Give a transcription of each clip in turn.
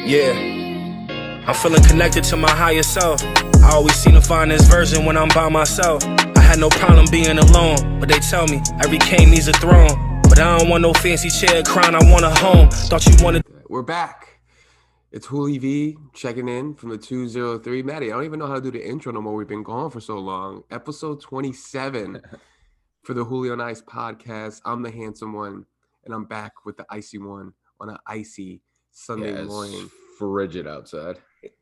Yeah, I'm feeling connected to my higher self. I always seem to find this version when I'm by myself. I had no problem being alone, but they tell me every king needs a throne. But I don't want no fancy chair crown, I want a home. Thought you wanted... We're back. It's Hooli V checking in from the 203. Maddie, I don't even know how to do the intro no more. We've been gone for so long. Episode 27 for the Hooli on Ice podcast. I'm the handsome one, and I'm back with the icy one on an icy Sunday morning. Frigid outside.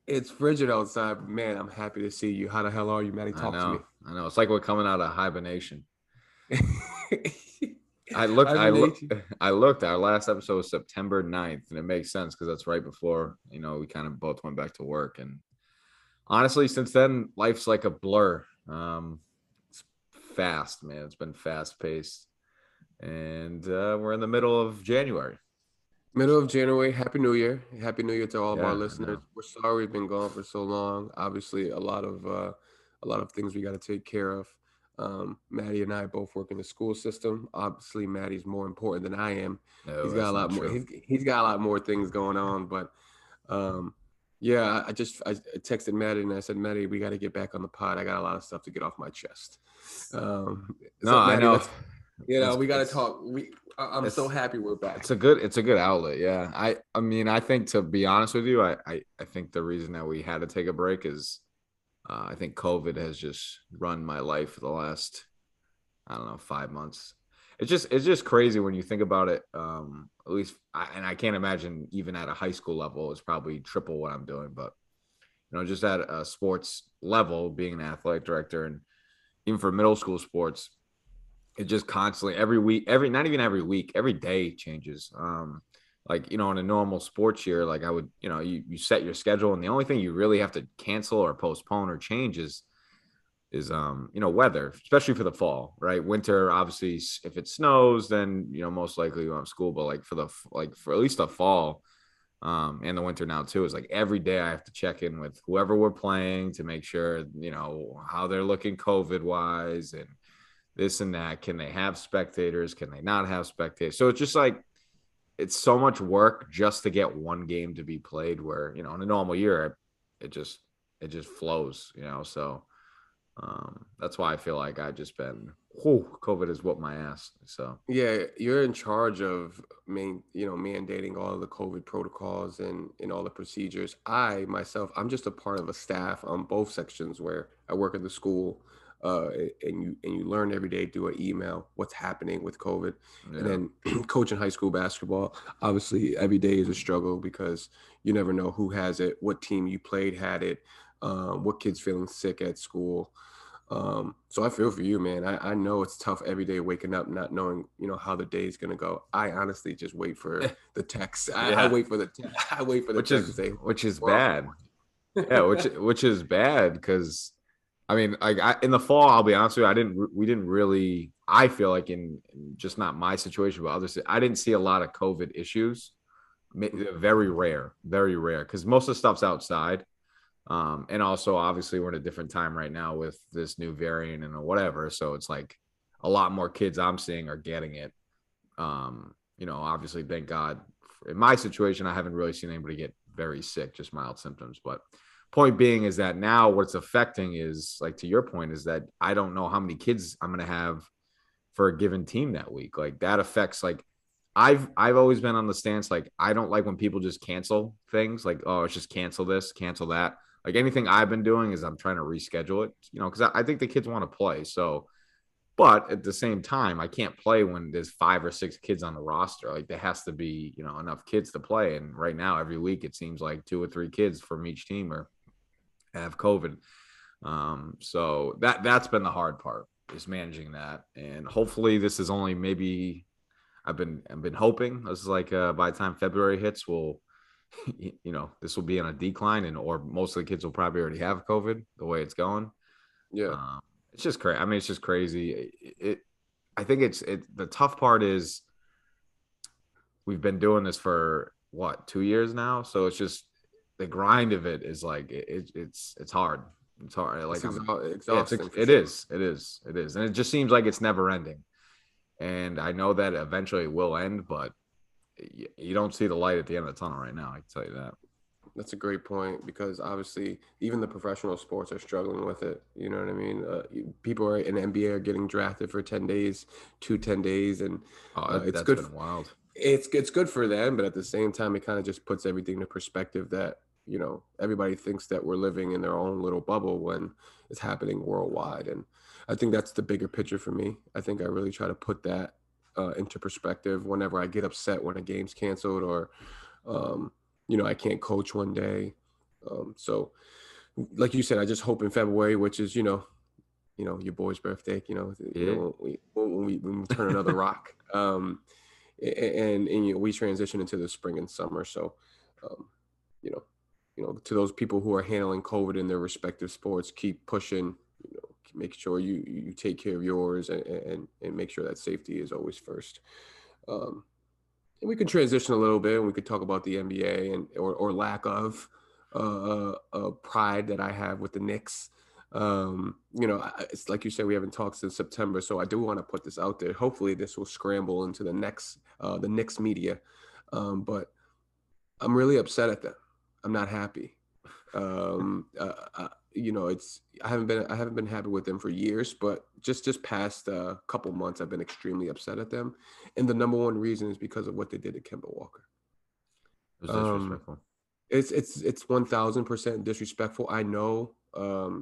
It's frigid outside, but man, I'm happy to see you. How the hell are you, Maddie? Talk to me. I know. It's like we're coming out of hibernation. I looked. Our last episode was September 9th, and it makes sense because that's right before, we kind of both went back to work. And honestly, since then, life's like a blur. It's fast, man. It's been fast paced. And we're in the middle of January. Middle of January. Happy New Year. Happy New Year to all of our listeners. We're sorry we've been gone for so long. Obviously, a lot of things we got to take care of. Maddie and I both work in the school system. Obviously, Maddie's more important than I am. No, he's got a lot more. He's got a lot more things going on. But I texted Maddie and I said, Maddie, we got to get back on the pod. I got a lot of stuff to get off my chest. Maddie, I know. We got to talk. I'm so happy we're back. It's a good outlet. Yeah. I mean, I think, to be honest with you, I think the reason that we had to take a break is I think COVID has just run my life for the last, 5 months. It's just crazy when you think about it. At least, I can't imagine even at a high school level, it's probably triple what I'm doing. But, just at a sports level, being an athletic director, and even for middle school sports, it just constantly not even every week, every day changes. In a normal sports year, like I would, you set your schedule, and the only thing you really have to cancel or postpone or change is weather, especially for the fall, right? Winter, obviously, if it snows, then, most likely you won't have school, but for at least the fall, and the winter now too, is like every day I have to check in with whoever we're playing to make sure, how they're looking COVID wise and this and that. Can they have spectators? Can they not have spectators? So it's just like, it's so much work just to get one game to be played where, in a normal year, it just flows, so that's why I feel like I've just been, COVID has whooped my ass. So yeah, you're in charge of mandating all of the COVID protocols and all the procedures. I'm just a part of a staff on both sections where I work at the school. And you learn every day through an email what's happening with COVID. Yeah. And then coaching high school basketball, obviously every day is a struggle because you never know who has it, what team you played had it, what kid's feeling sick at school. So I feel for you, man. I know it's tough every day waking up not knowing, how the day is going to go. I honestly just wait for the text. I wait for the text. I wait for the text to say, which is bad. Yeah, which is bad because in the fall, I'll be honest with you, I feel like in just not my situation, but others, I didn't see a lot of COVID issues. Very rare, because most of the stuff's outside. And also, obviously, we're in a different time right now with this new variant and whatever. So it's like a lot more kids I'm seeing are getting it. Obviously, thank God. In my situation, I haven't really seen anybody get very sick, just mild symptoms, but point being is that now what's affecting is, like, to your point, is that I don't know how many kids I'm going to have for a given team that week. Like, that affects, like, I've always been on the stance, like, I don't like when people just cancel things, like, oh, it's just cancel this, cancel that. Like, anything I've been doing is I'm trying to reschedule it, because I think the kids want to play. So, but at the same time, I can't play when there's 5 or 6 kids on the roster. Like, there has to be, enough kids to play. And right now, every week, it seems like 2 or 3 kids from each team have COVID. So that's been the hard part, is managing that. And hopefully this is only maybe I've been hoping this is like by the time February hits, this will be on a decline, or most of the kids will probably already have COVID the way it's going. Yeah. It's just crazy. It's just crazy. I think the tough part is we've been doing this for 2 years now. So it's just, the grind of it is like, it's hard. It's hard. Like, exhausting. It is. And it just seems like it's never ending. And I know that eventually it will end, but you don't see the light at the end of the tunnel right now. I can tell you that. That's a great point because obviously even the professional sports are struggling with it. You know what I mean? People are in the NBA are getting drafted for 10 days, 10 days, and Oh, it's that's good. been wild. It's good for them, but at the same time, it kind of just puts everything into perspective that, everybody thinks that we're living in their own little bubble when it's happening worldwide. And I think that's the bigger picture for me. I think I really try to put that into perspective whenever I get upset when a game's canceled or, um, I can't coach one day. So like you said, I just hope in February, which is, your boy's birthday, Yeah. when we turn another rock. And we transition into the spring and summer. So, um, you know, to those people who are handling COVID in their respective sports, keep pushing. Make sure you take care of yours and make sure that safety is always first. And we can transition a little bit, and we could talk about the NBA and or lack of pride that I have with the Knicks. It's like you said, we haven't talked since September, so I do want to put this out there. Hopefully, this will scramble into the Knicks media, but I'm really upset at them. I'm not happy. It's I haven't been happy with them for years, but just past couple months, I've been extremely upset at them, and the number one reason is because of what they did to Kemba Walker. It was disrespectful. It's 1,000% disrespectful. I know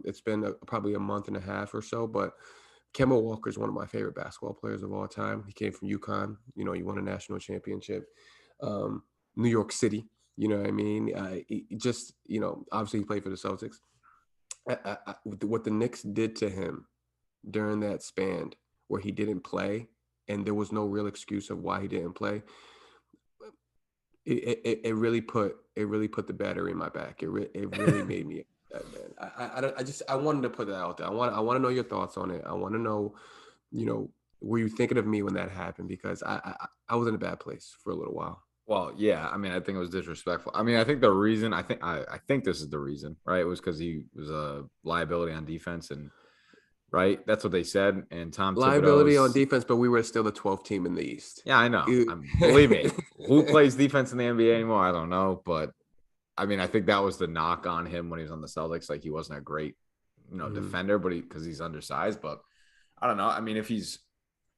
it's been probably a month and a half or so, but Kemba Walker is one of my favorite basketball players of all time. He came from UConn. He won a national championship. New York City. You know what I mean? Obviously he played for the Celtics. What the Knicks did to him during that span where he didn't play and there was no real excuse of why he didn't play, it really put the battery in my back. It really made me upset, man. I wanted to put that out there. I want to know your thoughts on it. I want to know, were you thinking of me when that happened? Because I was in a bad place for a little while. Well, yeah. I mean, I think it was disrespectful. I mean, I think the reason I think this is the reason, right? It was because he was a liability on defense, and right, that's what they said. And Tom Liability Thibodeau's on defense, but we were still the 12th team in the East. Yeah, I know. Believe me, who plays defense in the NBA anymore? I don't know, but I mean, I think that was the knock on him when he was on the Celtics. Like he wasn't a great, defender, but because he's undersized. But I don't know. I mean, if he's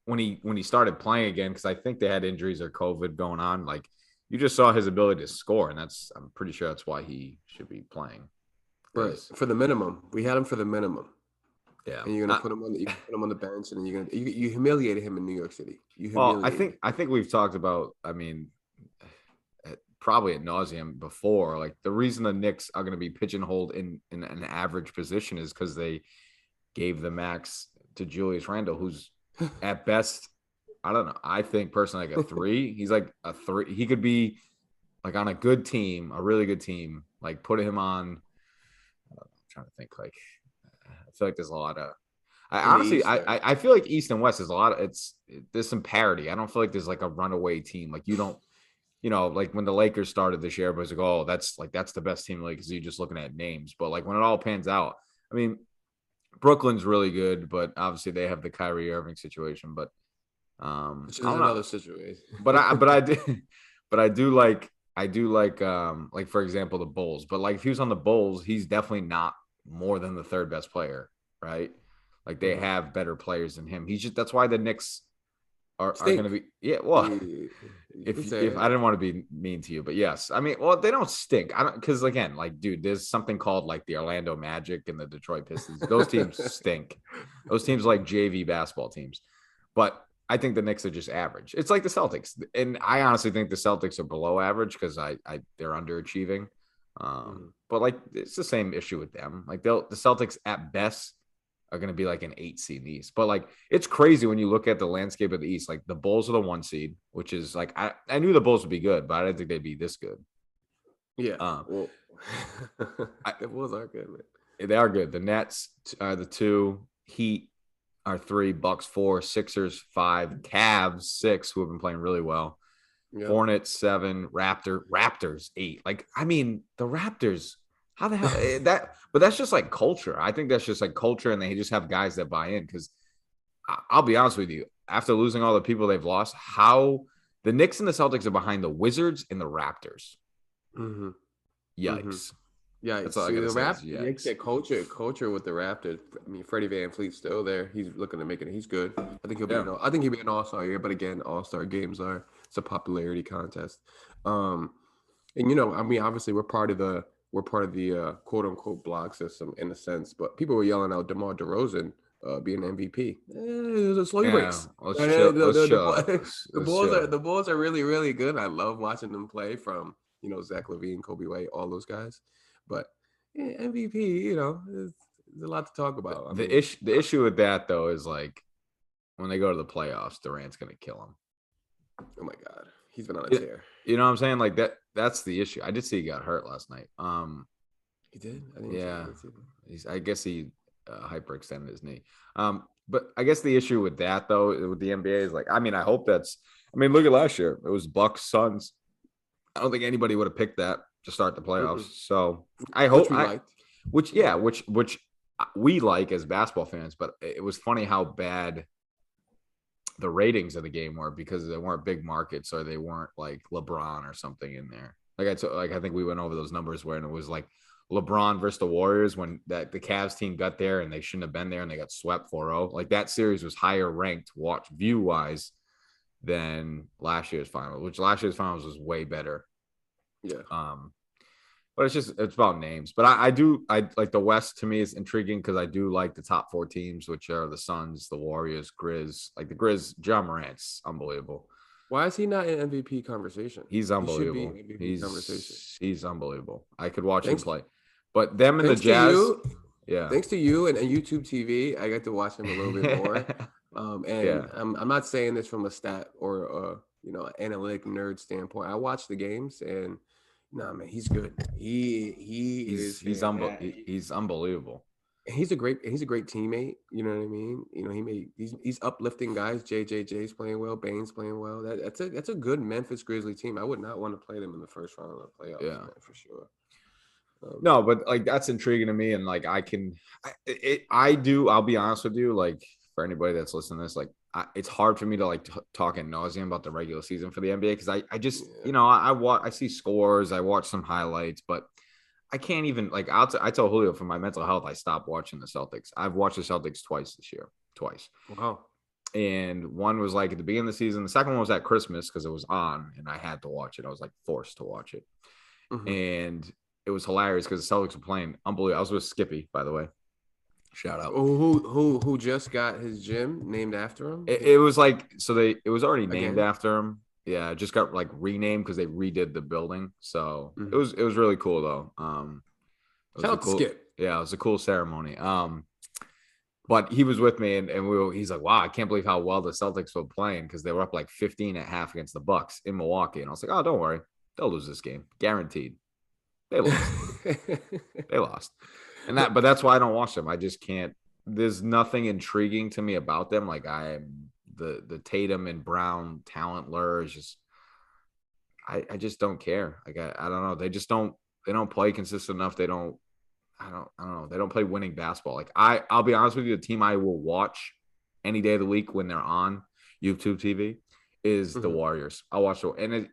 when he started playing again, because I think they had injuries or COVID going on, like you just saw his ability to score, and I'm pretty sure that's why he should be playing. Right, for the minimum. We had him for the minimum. Yeah, and you're gonna put him on the bench, and then you humiliated him in New York City. I think we've talked about. I mean, probably ad nauseum before. Like the reason the Knicks are going to be pigeonholed in an average position is because they gave the max to Julius Randle, who's at best, I don't know. I think personally like a 3. He's like a 3. He could be like on a good team, a really good team. Like put him on. I'm trying to think. Like I feel like there's a lot of. I feel like East and West is a lot of. There's some parity. I don't feel like there's like a runaway team. Like you don't. Like when the Lakers started this year, everybody's like, oh, that's the best team, like, because you're just looking at names. But like when it all pans out, I mean, Brooklyn's really good, but obviously they have the Kyrie Irving situation. But which is another situation. But I do like for example the Bulls. But like if he was on the Bulls, he's definitely not more than the third best player, right? Like they have better players than him. That's why the Knicks are going to be well. If I didn't want to be mean to you, but yes, I mean, well, they don't stink. I don't because again, like, dude, there's something called like the Orlando Magic and the Detroit Pistons. Those teams stink. Those teams are like JV basketball teams. But I think the Knicks are just average. It's like the Celtics, and I honestly think the Celtics are below average because they're underachieving. But like it's the same issue with them. Like the Celtics at best are going to be like an 8 seed in the East. But like it's crazy when you look at the landscape of the East. Like the Bulls are the 1 seed, which is like I knew the Bulls would be good, but I didn't think they'd be this good. Yeah. Well, the Bulls are good, man. They are good. The Nets are the 2, Heat are 3, Bucks 4, Sixers 5, Cavs 6, who have been playing really well. Yep. Hornets 7, Raptors 8. Like I mean, the Raptors. How the hell that? But that's just like culture. I think that's just like culture, and they just have guys that buy in. Because I'll be honest with you, after losing all the people they've lost, how the Knicks and the Celtics are behind the Wizards and the Raptors. Mm-hmm. Yikes. Yeah, That's all I see gotta the say is Raptors. yikes. Yeah, culture with the Raptors. I mean, Freddie Van Fleet's still there. He's looking to make it. He's good. I think he'll be. Yeah. I think he'll be an All-Star year. But again, All-Star games are it's a popularity contest. Um, and I mean, obviously we're part of the quote unquote block system in a sense. But people were yelling out DeMar DeRozan being MVP. It was a slow Yeah. race. Let's And, chill. the, Let's the, chill. the, the Let's Bulls are chill. the Bulls are really really good. I love watching them play from Zach LaVine, Kobe White, all those guys. But MVP, there's a lot to talk about. I mean, The issue with that though is like when they go to the playoffs, Durant's gonna kill him. oh my God, he's been on a Yeah. tear. You know what I'm saying? Like that's the issue. I did see he got hurt last night. He did. I didn't Yeah. see that. I guess he hyperextended his knee. But I guess the issue with that though, with the NBA is like, I mean, look at last year. It was Bucks, Suns. I don't think anybody would have picked that to start the playoffs. So I hope which we like as basketball fans, but it was funny how bad the ratings of the game were because they weren't big markets or they weren't like LeBron or something in there. I think we went over those numbers where it was like LeBron versus the Warriors when the Cavs team got there and they shouldn't have been there and they got swept 4-0. Like that series was higher ranked watch view wise than last year's finals, which last year's finals was way better. Yeah. But it's about names. But I like the West to me is intriguing because I do like the top 4 teams, which are the Suns, the Warriors, Grizz. Like the Grizz, John Morant's unbelievable. Why is he not in MVP conversation? He's unbelievable. He should be in MVP conversation. He's unbelievable. I could watch him play. But them and the Jazz. Yeah. Thanks to you and YouTube TV, I got to watch him a little bit more. I'm not saying this from a stat or analytic nerd standpoint. I watch the games and man, he's good. He's unbelievable. He's a great teammate. You know what I mean? He's uplifting guys. JJ's playing well. Bane's playing well. That's a good Memphis Grizzlies team. I would not want to play them in the first round of the playoffs. Yeah, man, for sure. No, but like that's intriguing to me, and like I'll be honest with you, like for anybody that's listening to this, like it's hard for me to like talk ad nauseum about the regular season for the NBA because I just I see scores, I watch some highlights, but I can't even like I tell Julio for my mental health I stopped watching the Celtics. I've watched the Celtics twice this year, twice. Wow. And one was like at the beginning of the season. The second one was at Christmas because it was on and I had to watch it. I was like forced to watch it, and it was hilarious because the Celtics were playing unbelievable. I was with Skippy, by the way. Shout out. Oh, who just got his gym named after him? It was like it was already named after him. Yeah, it just got like renamed because they redid the building. So it was really cool though. Shout out to Skip. Yeah, it was a cool ceremony. But he was with me and he's like, wow, I can't believe how well the Celtics were playing because they were up like 15 at half against the Bucks in Milwaukee. And I was like, oh, don't worry, they'll lose this game, guaranteed. They lost. They lost. But that's why I don't watch them. I just can't. There's nothing intriguing to me about them. Like the Tatum and Brown talent lure is just. I just don't care. Like I don't know. They just don't. They don't play consistent enough. I don't know. They don't play winning basketball. Like I'll be honest with you. The team I will watch any day of the week when they're on YouTube TV is the Warriors. I'll watch it, and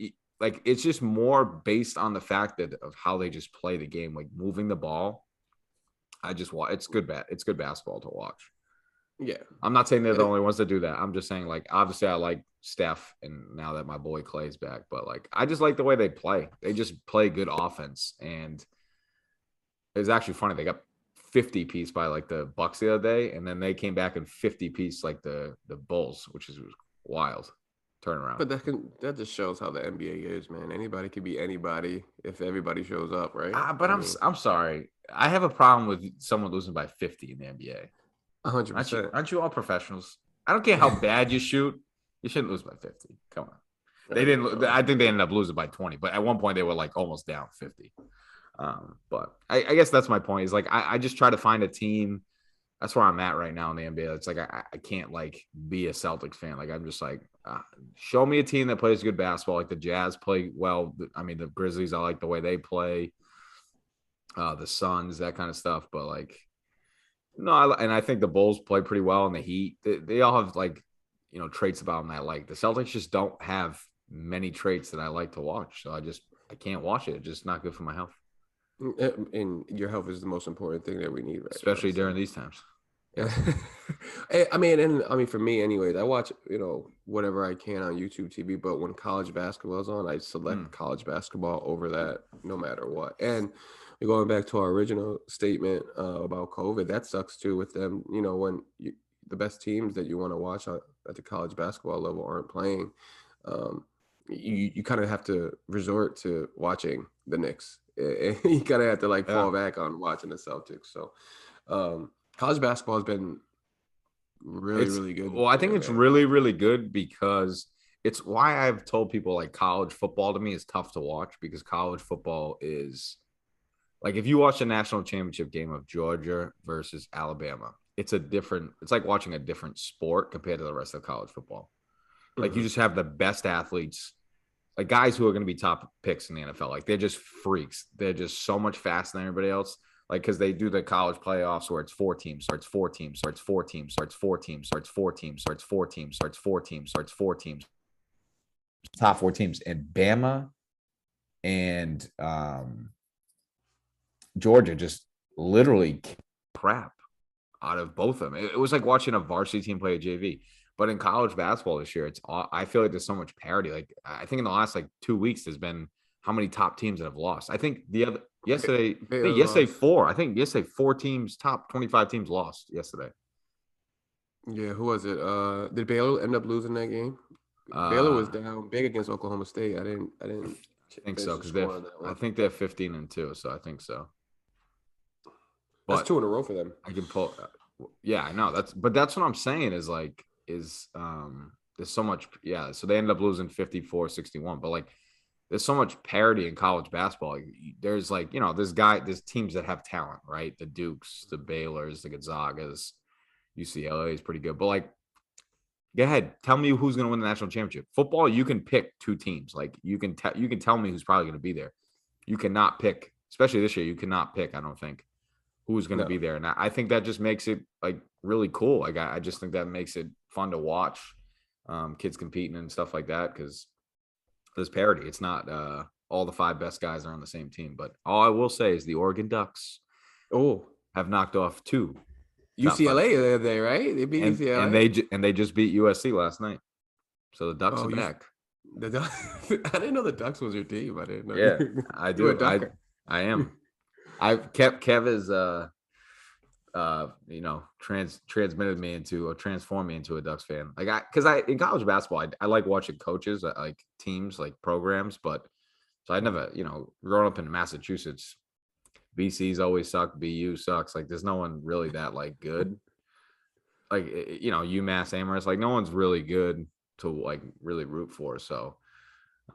it's just more based on the fact of how they just play the game, like moving the ball. I just watch. It's good basketball to watch. Yeah. I'm not saying they're the only ones that do that. I'm just saying, like, obviously I like Steph and now that my boy Clay's back, but like, I just like the way they play. They just play good offense. And it's actually funny. They got 50 piece by like the Bucks the other day. And then they came back in 50 piece, like the Bulls, which is wild. Turnaround. But that just shows how the NBA is, man. Anybody could be anybody if everybody shows up, right? I'm sorry. I have a problem with someone losing by 50 in the NBA. 100%. Aren't you all professionals? I don't care how bad you shoot. You shouldn't lose by 50. Come on. They didn't. I think they ended up losing by 20, but at one point they were like almost down 50. But I guess that's my point. Is like I just try to find a team. That's where I'm at right now in the NBA. It's like I can't like be a Celtics fan. Like I'm just like show me a team that plays good basketball. Like the Jazz play well. I mean the Grizzlies. I like the way they play. The Suns, that kind of stuff. But like no, I think the Bulls play pretty well. And the Heat, they all have like traits about them that I like. The Celtics just don't have many traits that I like to watch. So I can't watch it. It's just not good for my health. And your health is the most important thing that we need right now. especially during these times. Yeah. I mean, for me, anyways, I watch, whatever I can on YouTube TV. But when college basketball is on, I select college basketball over that, no matter what. And going back to our original statement about COVID, that sucks too with them. When the best teams that you want to watch at the college basketball level aren't playing, you kind of have to resort to watching the Knicks. You kind of have to fall back on watching the Celtics. So college basketball has been really good. Well, I think it's really, really good because it's why I've told people college football to me is tough to watch, because college football is if you watch the national championship game of Georgia versus Alabama, it's like watching a different sport compared to the rest of college football. You just have the best athletes, guys who are going to be top picks in the NFL. They're just freaks. They're just so much faster than everybody else. Because they do the college playoffs where it's four teams, starts four teams, starts four teams, starts four teams, starts four teams, starts four teams, starts four teams, starts four teams, top four teams. And Bama and Georgia just literally crap out of both of them. It was like watching a varsity team play a JV. But in college basketball this year, I feel like there's so much parity. I think in the last 2 weeks, there's been how many top teams that have lost. I think yesterday four. I think yesterday 4 teams, top 25 teams lost yesterday. Yeah, who was it? Did Baylor end up losing that game? Baylor was down big against Oklahoma State. I didn't think so, because I think they're 15-2, so I think so. But that's 2 in a row for them. I can pull. Yeah, I know that's what I'm saying is there's so much. Yeah, so they ended up losing 54-61, but there's so much parity in college basketball. There's there's teams that have talent, right? The Dukes, the Baylors, the Gonzagas, UCLA is pretty good. But go ahead, tell me who's going to win the national championship. Football, you can pick 2 teams. You can tell me who's probably going to be there. You cannot pick, especially this year. You cannot pick. I don't think who's going to be there, and I think that just makes it really cool. I just think that makes it fun to watch kids competing and stuff like that, because there's parity. It's not all the 5 best guys are on the same team. But all I will say is the Oregon Ducks have knocked off 2 UCLA the other day, right? They beat UCLA, and they just beat USC last night. So the Ducks are back. I didn't know the Ducks was your team. I didn't know. Yeah, I do. I am. I've kept Kev is transmitted me into or transformed me into a Ducks fan. Because in college basketball, I like watching coaches, teams, programs, but so I never, growing up in Massachusetts, BC's always sucked. BU sucks. There's no one really that good. UMass Amherst, no one's really good to really root for. So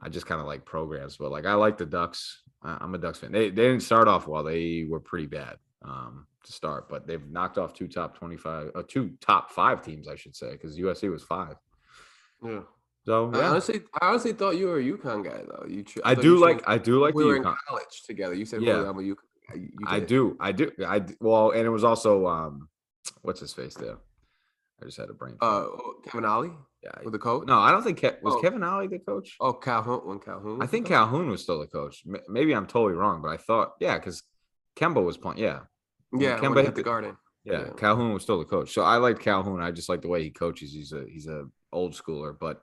I just kind of like programs, but I like the Ducks. I'm a Ducks fan. They didn't start off well. They were pretty bad to start, but they've knocked off 2 top 5 teams, I should say, because USC was 5. Yeah. So yeah. I honestly thought you were a UConn guy though. I do like we were UConn. In college together. You said, yeah, I'm a UConn. I do. Well, and it was also what's his face there? I just had a brain. Kevin Ollie. Yeah, with the coach. No, I don't think Kevin Ollie the coach. Oh, Calhoun. I think Calhoun was still the coach. Maybe I'm totally wrong, but I thought because Kemba was playing. Yeah, Kemba hit the Garden. Yeah, Calhoun was still the coach. So I liked Calhoun. I just like the way he coaches. He's a old schooler, but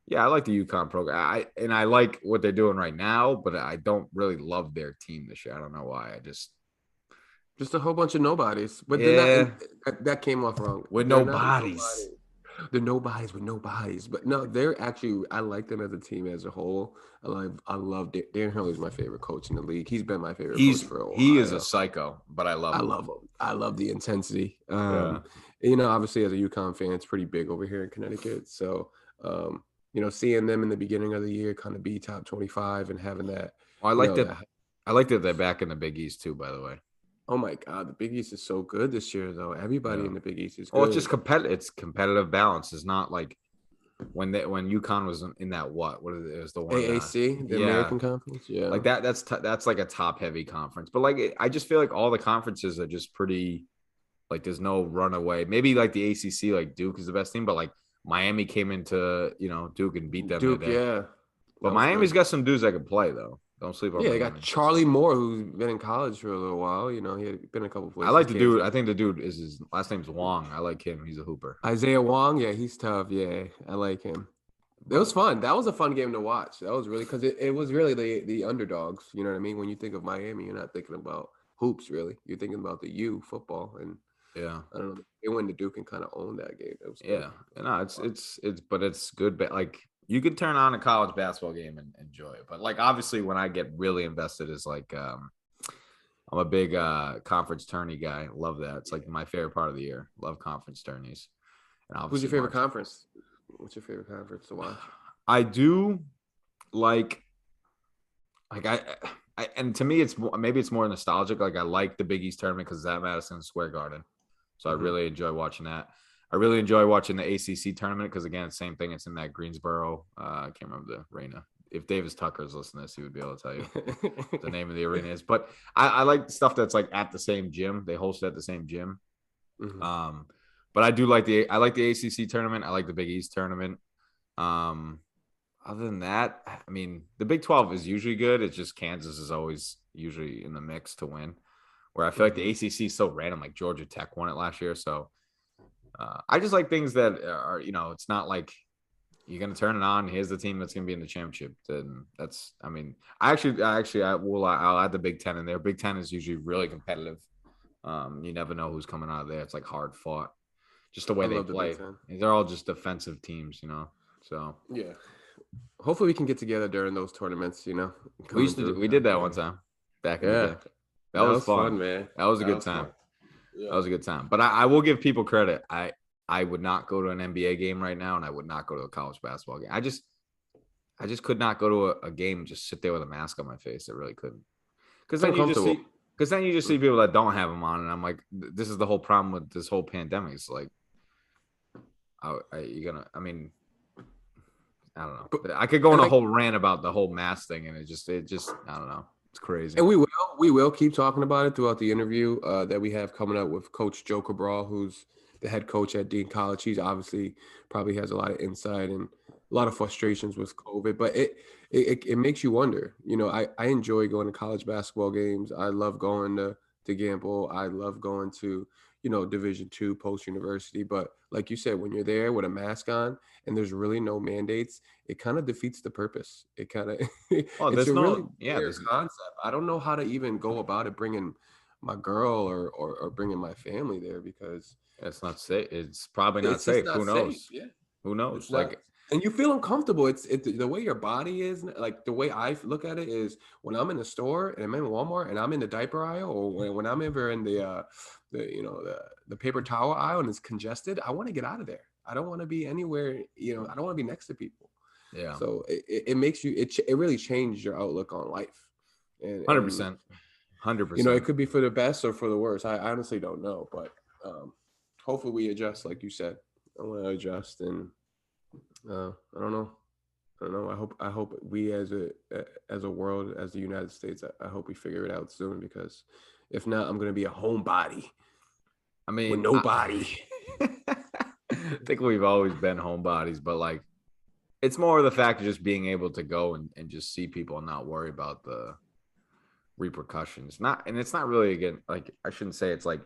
yeah, I like the UConn program. I like what they're doing right now, but I don't really love their team this year. I don't know why. Just a whole bunch of nobodies. But that came off wrong. With nobodies. They're nobodies with nobodies. But no, they're actually, I like them as a team as a whole. I love Dan Hurley's my favorite coach in the league. He's been my favorite coach for a while. He is a psycho, but I love him. I love the intensity. Obviously as a UConn fan, it's pretty big over here in Connecticut. So, seeing them in the beginning of the year kind of be top 25 and having that. Well, I like that they're back in the Big East too, by the way. Oh my God, the Big East is so good this year, though. Everybody in the Big East is good. Well, it's just competitive. It's competitive balance. It's not like when UConn was in that what is it? It was the one AAC, the American Conference. Yeah, that's like a top heavy conference. But I just feel like all the conferences are just pretty. There's no runaway. Maybe the ACC, Duke is the best team, but Miami came into Duke and beat them. Duke, yeah. But Miami's got some dudes that can play though. Don't sleep on Yeah, my they got youngins. Charlie Moore, who's been in college for a little while. You know, he had been a couple places. I like the dude. I think the dude is his last name's Wong. I like him. He's a hooper. Isaiah Wong. Yeah, he's tough. Yeah, I like him. It was fun. That was a fun game to watch. That was really because it was really the underdogs. You know what I mean? When you think of Miami, you're not thinking about hoops really. You're thinking about the U football, and Yeah. I don't know. They went to Duke and kind of owned that game. It was Yeah. No, but it's good. But like you could turn on a college basketball game and enjoy it. But like obviously, when I get really invested, is like I'm a big conference tourney guy. Love that. It's like my favorite part of the year. Love conference tourneys. And Who's your favorite March. conference? What's your favorite conference to watch? I do like I and to me it's maybe it's more nostalgic. Like I like the Big East tournament because it's at Madison Square Garden, so I really enjoy watching that. I really enjoy watching the ACC tournament because again, same thing. It's in that Greensboro. I can't remember the arena. If Davis Tucker's listening to this, he would be able to tell you the name of the arena is. But I like stuff that's like at the same gym. They host it at the same gym. But I do like the ACC tournament. I like the Big East tournament. Other than that, I mean, the Big 12 is usually good. It's just Kansas is always usually in the mix to win. Where I feel like the ACC is so random. Like Georgia Tech won it last year, so I just like things that are, it's not like you're gonna turn it on. Here's the team that's gonna be in the championship. Then that's, I mean, I'll add the Big 10 in there. Big 10 is usually really competitive. You never know who's coming out of there. It's like hard fought. Just the way they play. They're all just defensive teams, So yeah. Hopefully we can get together during those tournaments, We did that one time back in the day. That was fun, man. That was a good time. Yeah. That was a good time. But I will give people credit. I would not go to an NBA game right now, and I would not go to a college basketball game. I just could not go to a game and just sit there with a mask on my face. I really couldn't. Because then you just see people that don't have them on, and I'm like, this is the whole problem with this whole pandemic. It's like, I don't know. But I could go on a whole rant about the whole mask thing, and it just I don't know. It's crazy. And we will keep talking about it throughout the interview that we have coming up with Coach Joe Cabral, who's the head coach at Dean College. He's obviously probably has a lot of insight and a lot of frustrations with COVID, but it makes you wonder. I enjoy going to college basketball games. I love going to gamble. I love going to Division II post university. But like you said, when you're there with a mask on and there's really no mandates, it kind of defeats the purpose. It kind of it's a really weird concept. I don't know how to even go about it, bringing my girl or bringing my family there because it's not safe. It's probably not safe. Who knows? Yeah. Who knows? And you feel uncomfortable. It's the way your body is. Like the way I look at it is when I'm in the store and I'm in Walmart and I'm in the diaper aisle, or when I'm ever in the paper towel aisle and it's congested, I want to get out of there. I don't want to be anywhere. I don't want to be next to people. Yeah. So it makes you. It really changed your outlook on life. 100%. 100%. It could be for the best or for the worst. I honestly don't know, but hopefully we adjust, like you said. I want to adjust and. I don't know. I hope we as a world, as the United States, I hope we figure it out soon, because if not, I'm going to be a homebody. I mean, with nobody. I think we've always been homebodies, but like, it's more of the fact of just being able to go and just see people and not worry about the repercussions. It's not really, again, like, I shouldn't say it's like,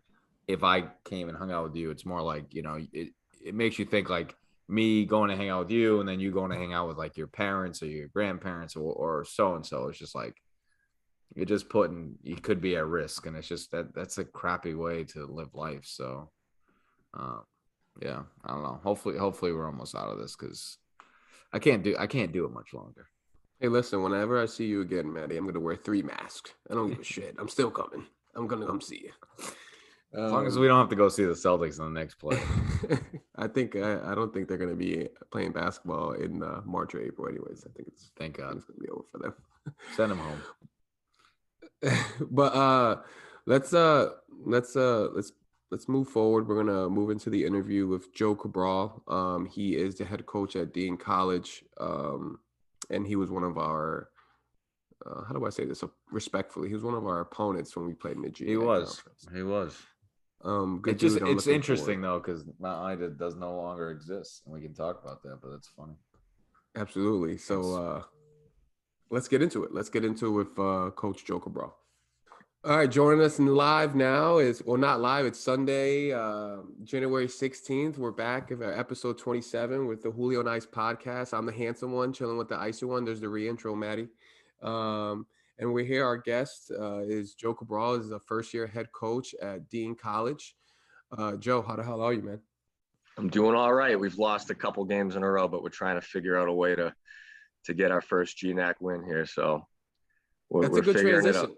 if I came and hung out with you, it's more like, it makes you think like, me going to hang out with you and then you going to hang out with like your parents or your grandparents or so-and-so. It's just like, you're just you could be at risk. And it's just that's a crappy way to live life. So, yeah, I don't know. Hopefully we're almost out of this, because I can't do it much longer. Hey, listen, whenever I see you again, Maddie, I'm going to wear 3 masks. I don't give a shit. I'm still coming. I'm going to come see you. As long as we don't have to go see the Celtics in the next play. I don't think they're going to be playing basketball in March or April anyways. Thank God. It's going to be over for them. Send them home. But let's move forward. We're going to move into the interview with Joe Cabral. He is the head coach at Dean College. And he was one of our how do I say this respectfully? He was one of our opponents when we played in the Gnac. He was. Good it's interesting though, because Mount Ida does no longer exist, and we can talk about that, but it's funny. Absolutely. So Let's get into it. Let's get into it with Coach Joe Cabral. All right, joining us in live now is, well, not live, it's Sunday, January 16th. We're back at episode 27 with the Julio and Ice podcast. I'm the handsome one, chilling with the icy one. There's the re-intro, Maddie. And we're here. Our guest is Joe Cabral, is a first-year head coach at Dean College. Joe, how the hell are you, man? I'm doing all right. We've lost a couple games in a row, but we're trying to figure out a way to get our first Gnac win here. So we're That's a good figuring transition. it out.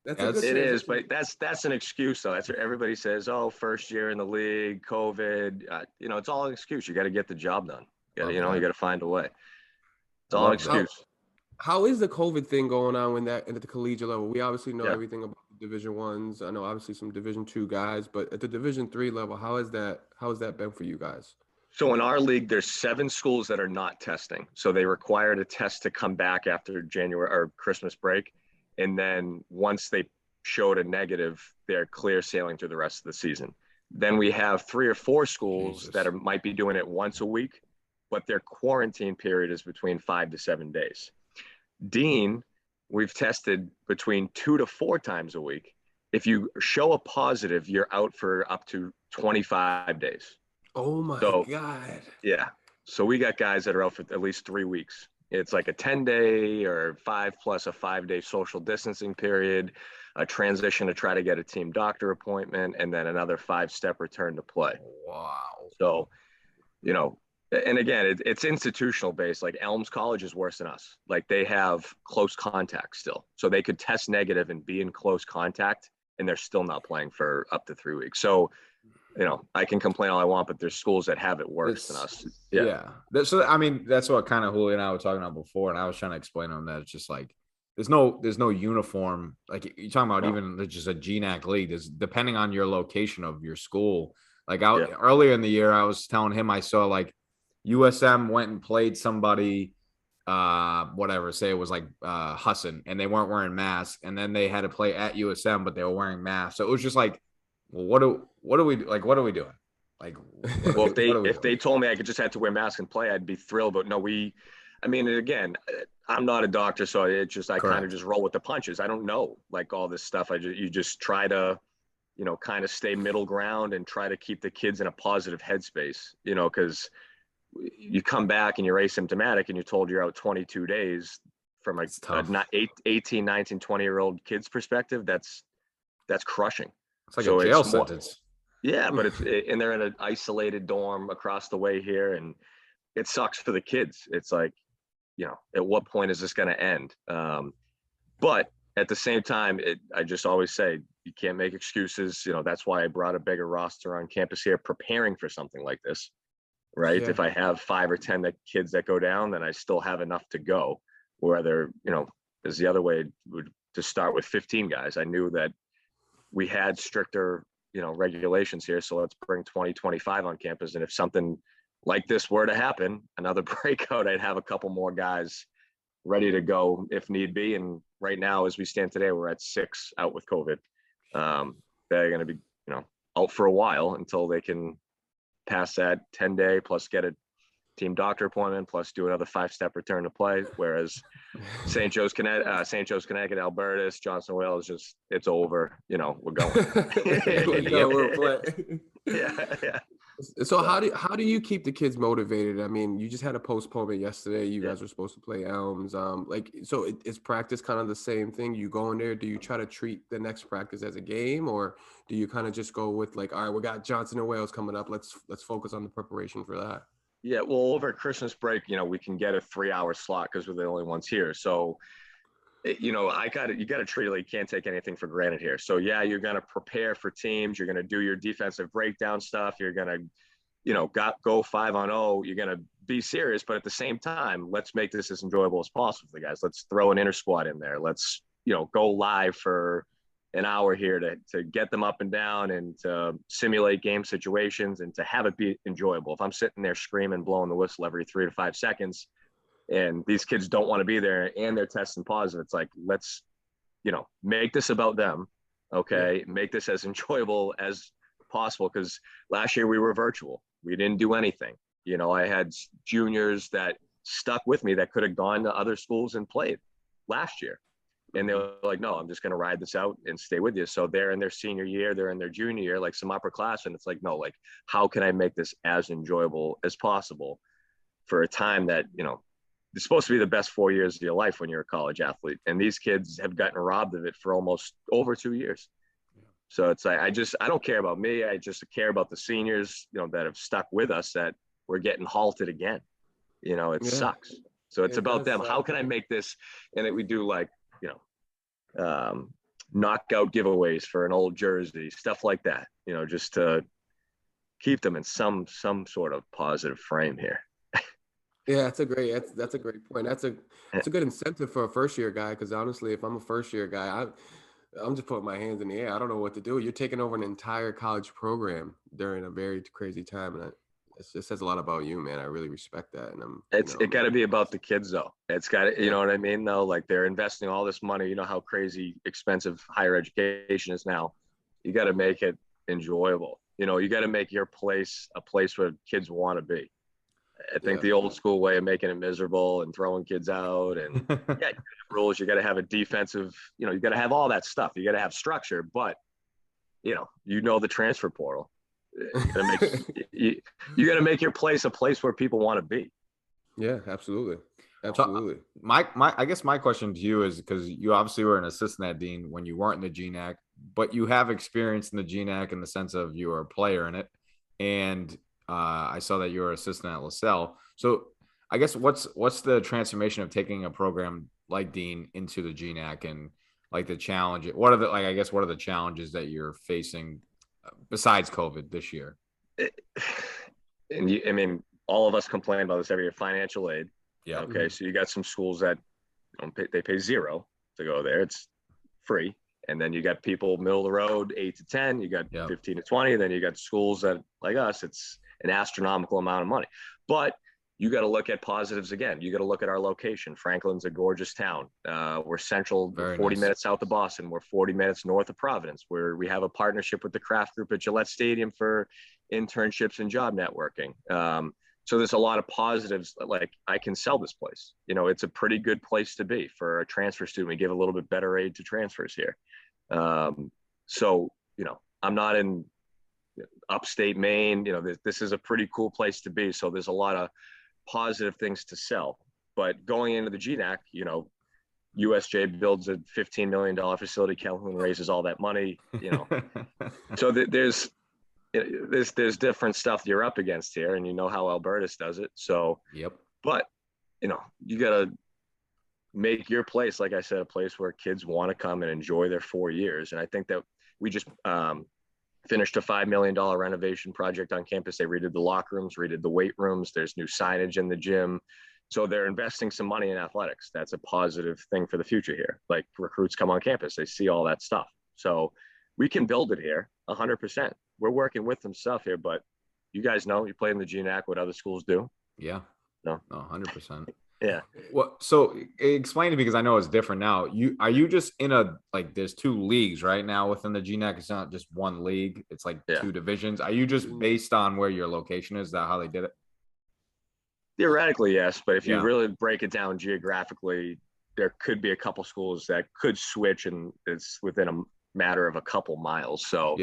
That's a good It is, transition. but that's an excuse though. That's what everybody says. Oh, first year in the league, COVID. It's all an excuse. You got to get the job done. You got to find a way. It's all an excuse. How is the COVID thing going on at the collegiate level? We obviously know everything about the Division Ones. I know obviously some Division II guys, but at the Division III level, how has that been for you guys? So in our league, there's 7 schools that are not testing. So they required a test to come back after January or Christmas break. And then once they showed a negative, they're clear sailing through the rest of the season. Then we have 3 or 4 schools that might be doing it once a week, but their quarantine period is between 5 to 7 days. Dean, we've tested between 2 to 4 times a week. If you show a positive, you're out for up to 25 days. Oh my God. Yeah. So we got guys that are out for at least 3 weeks. It's like a 10-day or 5 plus a 5-day social distancing period, a transition to try to get a team doctor appointment, and then another 5-step return to play. Wow. So, and again, it's institutional based. Like Elms College is worse than us. Like they have close contact still. So they could test negative and be in close contact, and they're still not playing for up to 3 weeks. So, I can complain all I want, but there's schools that have it worse than us. Yeah. So, I mean, that's what kind of Julio and I were talking about before. And I was trying to explain to him that it's just like, there's no uniform. Like you're talking about even just a GNAC league. There's depending on your location of your school. Like earlier in the year, I was telling him I saw like USM went and played somebody, whatever, say it was like Husson, and they weren't wearing masks. And then they had to play at USM, but they were wearing masks. So it was just like, well, what are we doing? Like, well, if they told me I could just have to wear masks and play, I'd be thrilled. But no, again, I'm not a doctor, so I kind of just roll with the punches. I don't know like all this stuff. You just try to, kind of stay middle ground and try to keep the kids in a positive headspace, because you come back and you're asymptomatic and you're told you're out 22 days from a 18, 19, 20-year-old kid's perspective. That's crushing. It's like a jail sentence. Yeah, but and they're in an isolated dorm across the way here, and it sucks for the kids. It's like, at what point is this going to end? But at the same time, I just always say you can't make excuses. That's why I brought a bigger roster on campus here, preparing for something like this, right? Yeah. If I have 5 or 10 kids that go down, then I still have enough to go. Whether is the other way to start with 15 guys. I knew that we had stricter, regulations here. So let's bring 2025 on campus. And if something like this were to happen, another breakout, I'd have a couple more guys ready to go if need be. And right now, as we stand today, we're at 6 out with COVID. They're going to be, out for a while until they can pass that 10-day plus get a team doctor appointment plus do another 5-step return to play. Whereas St. Joe's, Connecticut, Albertus, Johnson Wales, it's over. We're going. We're playing. Yeah. So how do you keep the kids motivated? I mean, you just had a postponement yesterday. You guys were supposed to play Elms. So is practice kind of the same thing? You go in there, do you try to treat the next practice as a game, or do you kind of just go with like, all right, we got Johnson and Wales coming up. Let's focus on the preparation for that. Yeah, well, over Christmas break, we can get a 3-hour slot because we're the only ones here. So, you got to treat it like you can't take anything for granted here. So, yeah, you're going to prepare for teams. You're going to do your defensive breakdown stuff. You're going to, go 5-on-0. You're going to be serious. But at the same time, let's make this as enjoyable as possible for the guys. Let's throw an inter squad in there. Let's, go live for an hour here to get them up and down and to simulate game situations and to have it be enjoyable. If I'm sitting there screaming, blowing the whistle every 3 to 5 seconds, and these kids don't want to be there and they're testing positive, it's like, let's, make this about them. Okay. Make this as enjoyable as possible. Cause last year we were virtual. We didn't do anything. I had juniors that stuck with me that could have gone to other schools and played. last year. And they were like, no, I'm just going to ride this out and stay with you. So they're in their senior year, they're in their junior year, like some upper class. And it's like, no, like, how can I make this as enjoyable as possible for a time that, you know, it's supposed to be the best 4 years of your life when you're a college athlete. And these kids have gotten robbed of it for almost over 2 years. So it's like, I don't care about me. I just care about the seniors, you know, that have stuck with us, that we're getting halted again. You know, it sucks. So it's about them. How can I make this? And that we do, like, you know, knockout giveaways for an old jersey, stuff like that, you know, just to keep them in some sort of positive frame here. Yeah, that's a great point. That's a good incentive for a first year guy, because honestly, if I'm a first year guy, I'm just putting my hands in the air. I don't know what to do. You're taking over an entire college program during a very crazy time, and it says a lot about you, man. I really respect that. And it got to be about the kids, though. It's got to, you know what I mean, though. Like, they're investing all this money. You know how crazy expensive higher education is now. You got to make it enjoyable. You know, you got to make your place a place where kids want to be. I think the old school way of making it miserable and throwing kids out, and rules. You got to have a defensive. You know, you got to have all that stuff. You got to have structure, but you know the transfer portal. You got to make your place a place where people want to be. Yeah, absolutely. So, I guess my question to you is, because you obviously were an assistant at Dean when you weren't in the Gnac, but you have experience in the Gnac in the sense of you were a player in it, and I saw that you were assistant at LaSalle. So I guess what's the transformation of taking a program like Dean into the Gnac, and like the challenge? What are the challenges that you're facing besides COVID this year? And I mean, all of us complain about this every year. Financial aid. Yeah. Okay. So you got some schools that they pay $0 to go there. It's free. And then you got people middle of the road, 8 to 10. You got 15 to 20. Then you got schools that, like us, it's an astronomical amount of money. But you got to look at positives again. You got to look at our location. Franklin's a gorgeous town. We're central, 40 minutes south of Boston. We're 40 minutes north of Providence, where we have a partnership with the Kraft Group at Gillette Stadium for internships and job networking. So there's a lot of positives. Like, I can sell this place. You know, it's a pretty good place to be for a transfer student. We give a little bit better aid to transfers here. So, you know, I'm not in upstate Maine. You know, this is a pretty cool place to be. So there's a lot of positive things to sell. But going into the Gnac, you know, USJ builds a $15 million facility. Calhoun raises all that money, you know. So there's different stuff you're up against here, and you know how Albertus does it. So, but, you know, you got to make your place, like I said, a place where kids want to come and enjoy their 4 years. And I think that we just finished a $5 million renovation project on campus. They redid the locker rooms, redid the weight rooms. There's new signage in the gym. So they're investing some money in athletics. That's a positive thing for the future here. Like, recruits come on campus, they see all that stuff. So we can build it here 100%. We're working with them stuff here, but you guys know, you play in the Gnac, what other schools do. Yeah. No, 100%. Yeah. Well, so explain to me, because I know it's different now. Are you just in there's 2 leagues right now within the Gnac? It's not just one league. It's like 2 divisions. Are you just based on where your location is? Is that how they did it? Theoretically, yes. But if you really break it down geographically, there could be a couple schools that could switch, and it's within a matter of a couple miles. So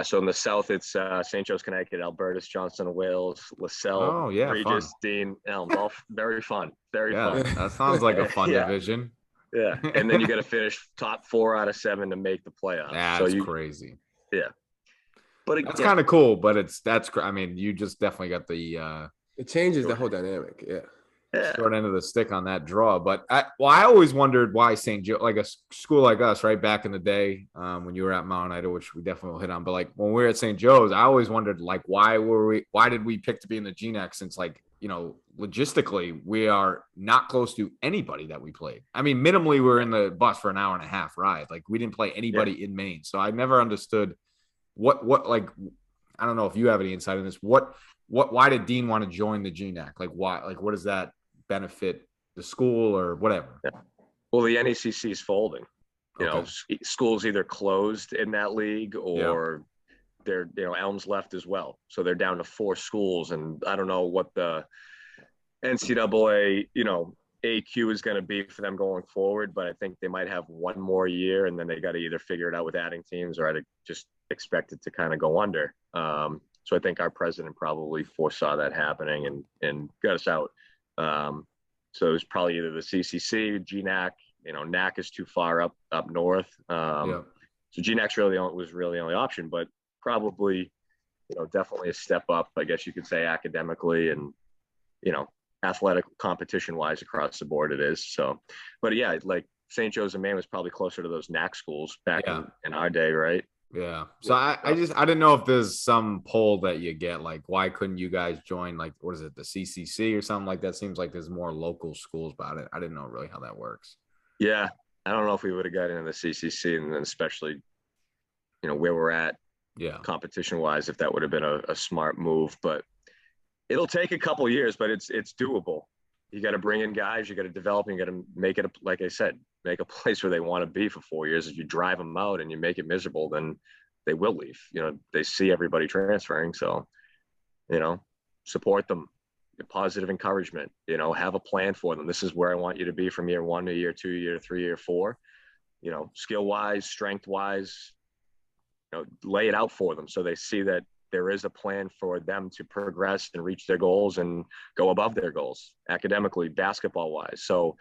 so in the south, it's St. Joe's, Connecticut, Albertus, Johnson, Wales, LaSalle, Regis, fun. Dean, Elms. All very fun. Very fun. That sounds like a fun division. Yeah. And then you got to finish top 4 out of 7 to make the playoffs. That's crazy. Yeah. But that's kind of cool, but I mean, you just definitely got the it changes the whole dynamic. Short end of the stick on that draw. But I always wondered why St. Joe, like a school like us, right back in the day, when you were at Mount Ida, which we definitely will hit on. But like when we were at St. Joe's, I always wondered, like, why did we pick to be in the Gnac, since, like, you know, logistically we are not close to anybody that we played. I mean, minimally we were in the bus for an hour and a half ride. Like, we didn't play anybody in Maine. So I never understood what like, I don't know if you have any insight on this. Why did Dean want to join the Gnac? Like, why? Like, what does that benefit the school or whatever? Well, the NECC is folding. You know, schools either closed in that league or they're, you know, Elms left as well. So they're down to 4 schools, and I don't know what the NCAA, you know, AQ is going to be for them going forward, but I think they might have one more year, and then they got to either figure it out with adding teams, or I'd just expect it to kind of go under. So I think our president probably foresaw that happening and got us out. So it was probably either the CCC, Gnac. Gnac is too far up north. So Gnac's was really the only option, but probably, definitely a step up, I guess you could say, academically and, athletic competition wise across the board it is. So, but yeah, like St. Joe's and Maine was probably closer to those Gnac schools back in our day, right? Yeah. So I didn't know if there's some poll that you get, like, why couldn't you guys join, like, what is it, the CCC or something like that? Seems like there's more local schools about it. I didn't know really how that works. Yeah. I don't know if we would have got into the CCC, and then especially, where we're at competition wise, if that would have been a smart move, but it'll take a couple of years, but it's doable. You got to bring in guys, you got to develop, and you got to make it, like I said, make a place where they want to be for 4 years. If you drive them out and you make it miserable, then they will leave. They see everybody transferring. So, support them, positive encouragement, have a plan for them. This is where I want you to be from year 1 to year 2, year 3, year 4, skill wise, strength wise, lay it out for them so they see that there is a plan for them to progress and reach their goals and go above their goals academically, basketball wise. So,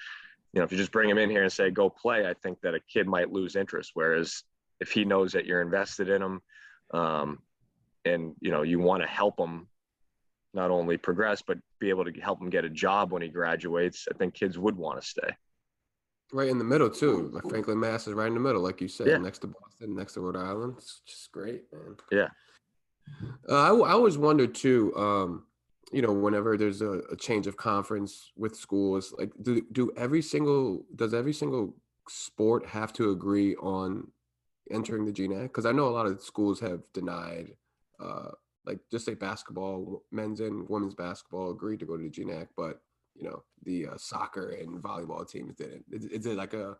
if you just bring him in here and say, go play, I think that a kid might lose interest. Whereas if he knows that you're invested in him, and, you want to help him not only progress, but be able to help him get a job when he graduates, I think kids would want to stay. Right in the middle too. Like Franklin, Mass is right in the middle, like you said, next to Boston, next to Rhode Island. It's just great, man. Yeah. I always wonder too, whenever there's a change of conference with schools, like does every single sport have to agree on entering the Gnac? Because I know a lot of schools have denied, like just say basketball, men's and women's basketball agreed to go to the Gnac, but the soccer and volleyball teams didn't. Is it like a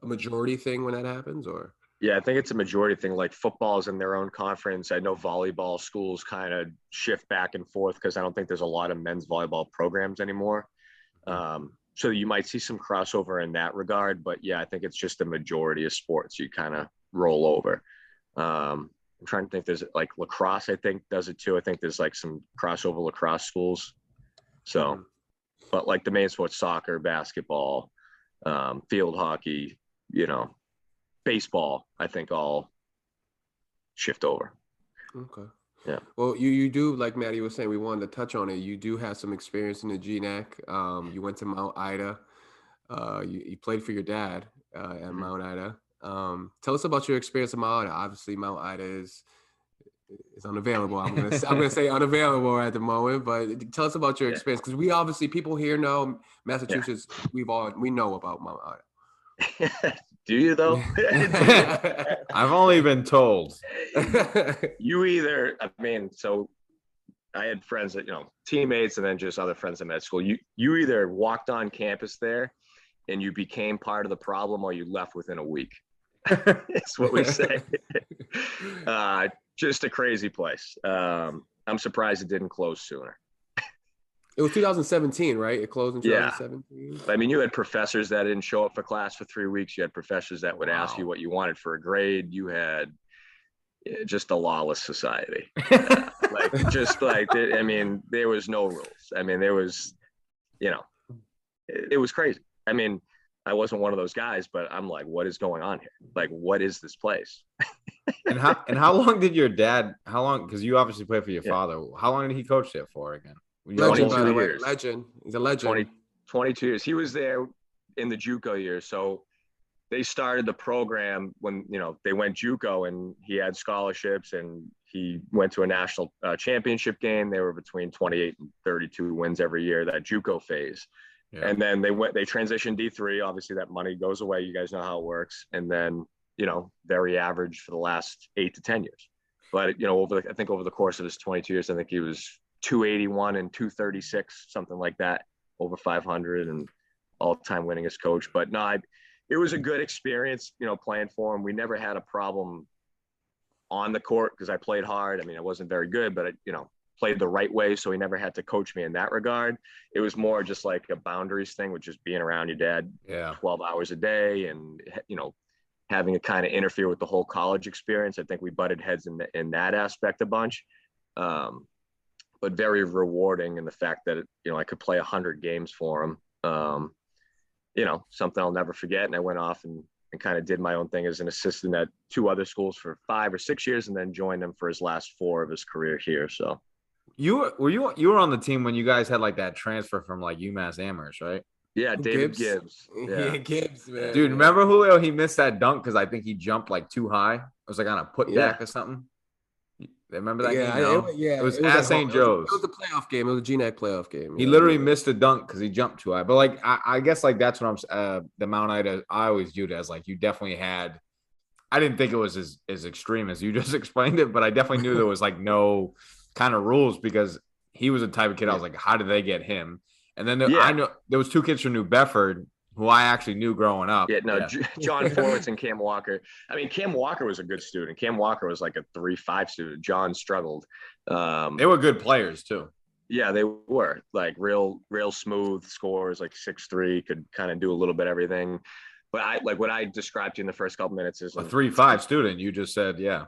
majority thing when that happens, or? Yeah, I think it's a majority thing. Like football is in their own conference. I know volleyball schools kind of shift back and forth because I don't think there's a lot of men's volleyball programs anymore. So you might see some crossover in that regard. But yeah, I think it's just the majority of sports you kind of roll over. I'm trying to think. There's like lacrosse, I think, does it too. I think there's like some crossover lacrosse schools. So, but like the main sports, soccer, basketball, field hockey, baseball, I think all shift over. Okay. Yeah. Well, you do, like Maddie was saying, we wanted to touch on it. You do have some experience in the Gnac. You went to Mount Ida. You played for your dad at Mount Ida. Tell us about your experience at Mount Ida. Obviously, Mount Ida is unavailable. I'm gonna say unavailable at the moment, but tell us about your experience, because we obviously, people here know Massachusetts. We know about Mount Ida. Do you though? I've only been told. So I had friends that, teammates, and then just other friends I met at school. You either walked on campus there and you became part of the problem, or you left within a week. That's what we say. Just a crazy place. I'm surprised it didn't close sooner. It was 2017, right? It closed in 2017. I mean, you had professors that didn't show up for class for 3 weeks. You had professors that would ask you what you wanted for a grade. You had just a lawless society. There was no rules. I mean, there was, it was crazy. I mean, I wasn't one of those guys, but I'm like, what is going on here? Like, what is this place? And how long did your dad? Because you obviously played for your father. How long did he coach there for again? Legend, by the way. Legend. He's a legend. 22 years. He was there in the JUCO years. So they started the program when, they went JUCO, and he had scholarships, and he went to a national championship game. They were between 28 and 32 wins every year, that JUCO phase. Yeah. And then they transitioned D3. Obviously that money goes away. You guys know how it works. And then, very average for the last 8 to 10 years. But, over the course of his 22 years, I think he was 281 and 236, something like that, over 500, and all-time winningest coach. But no, it was a good experience, playing for him. We never had a problem on the court because I played hard. I mean, I wasn't very good, but played the right way, so he never had to coach me in that regard. It was more just like a boundaries thing with just being around your dad 12 hours a day and, you know, having to kind of interfere with the whole college experience. I think we butted heads in that aspect a bunch. But very rewarding in the fact that, you know, I could play 100 games for him. You know, something I'll never forget. And I went off and kind of did my own thing as an assistant at 2 other schools for 5 or 6 years, and then joined him for his last 4 of his career here. So You were on the team when you guys had like that transfer from like UMass Amherst, right? yeah, David Gibbs. Yeah, Gibbs, man. Dude, remember Julio? He missed that dunk because I think he jumped like too high. It was like on a put back or something. Remember that game? No? It was at St. Joe's. It was the playoff game. It was a Gnac playoff game. He literally missed a dunk because he jumped too high. But like, I guess like that's what I'm. The Mount Ida, I always viewed as like you definitely had. I didn't think it was as extreme as you just explained it, but I definitely knew there was like no kind of rules because he was the type of kid. I was like, how did they get him? And then I know there was 2 kids from New Bedford who I actually knew growing up. John Florence and Cam Walker. I mean, Cam Walker was a good student. Cam Walker was like a 3.5 student. John struggled. They were good players too. Yeah, they were like real smooth scores, like 6'3", could kind of do a little bit everything. But I like what I described to you in the first couple minutes is a 3.5 student. You just said, yeah.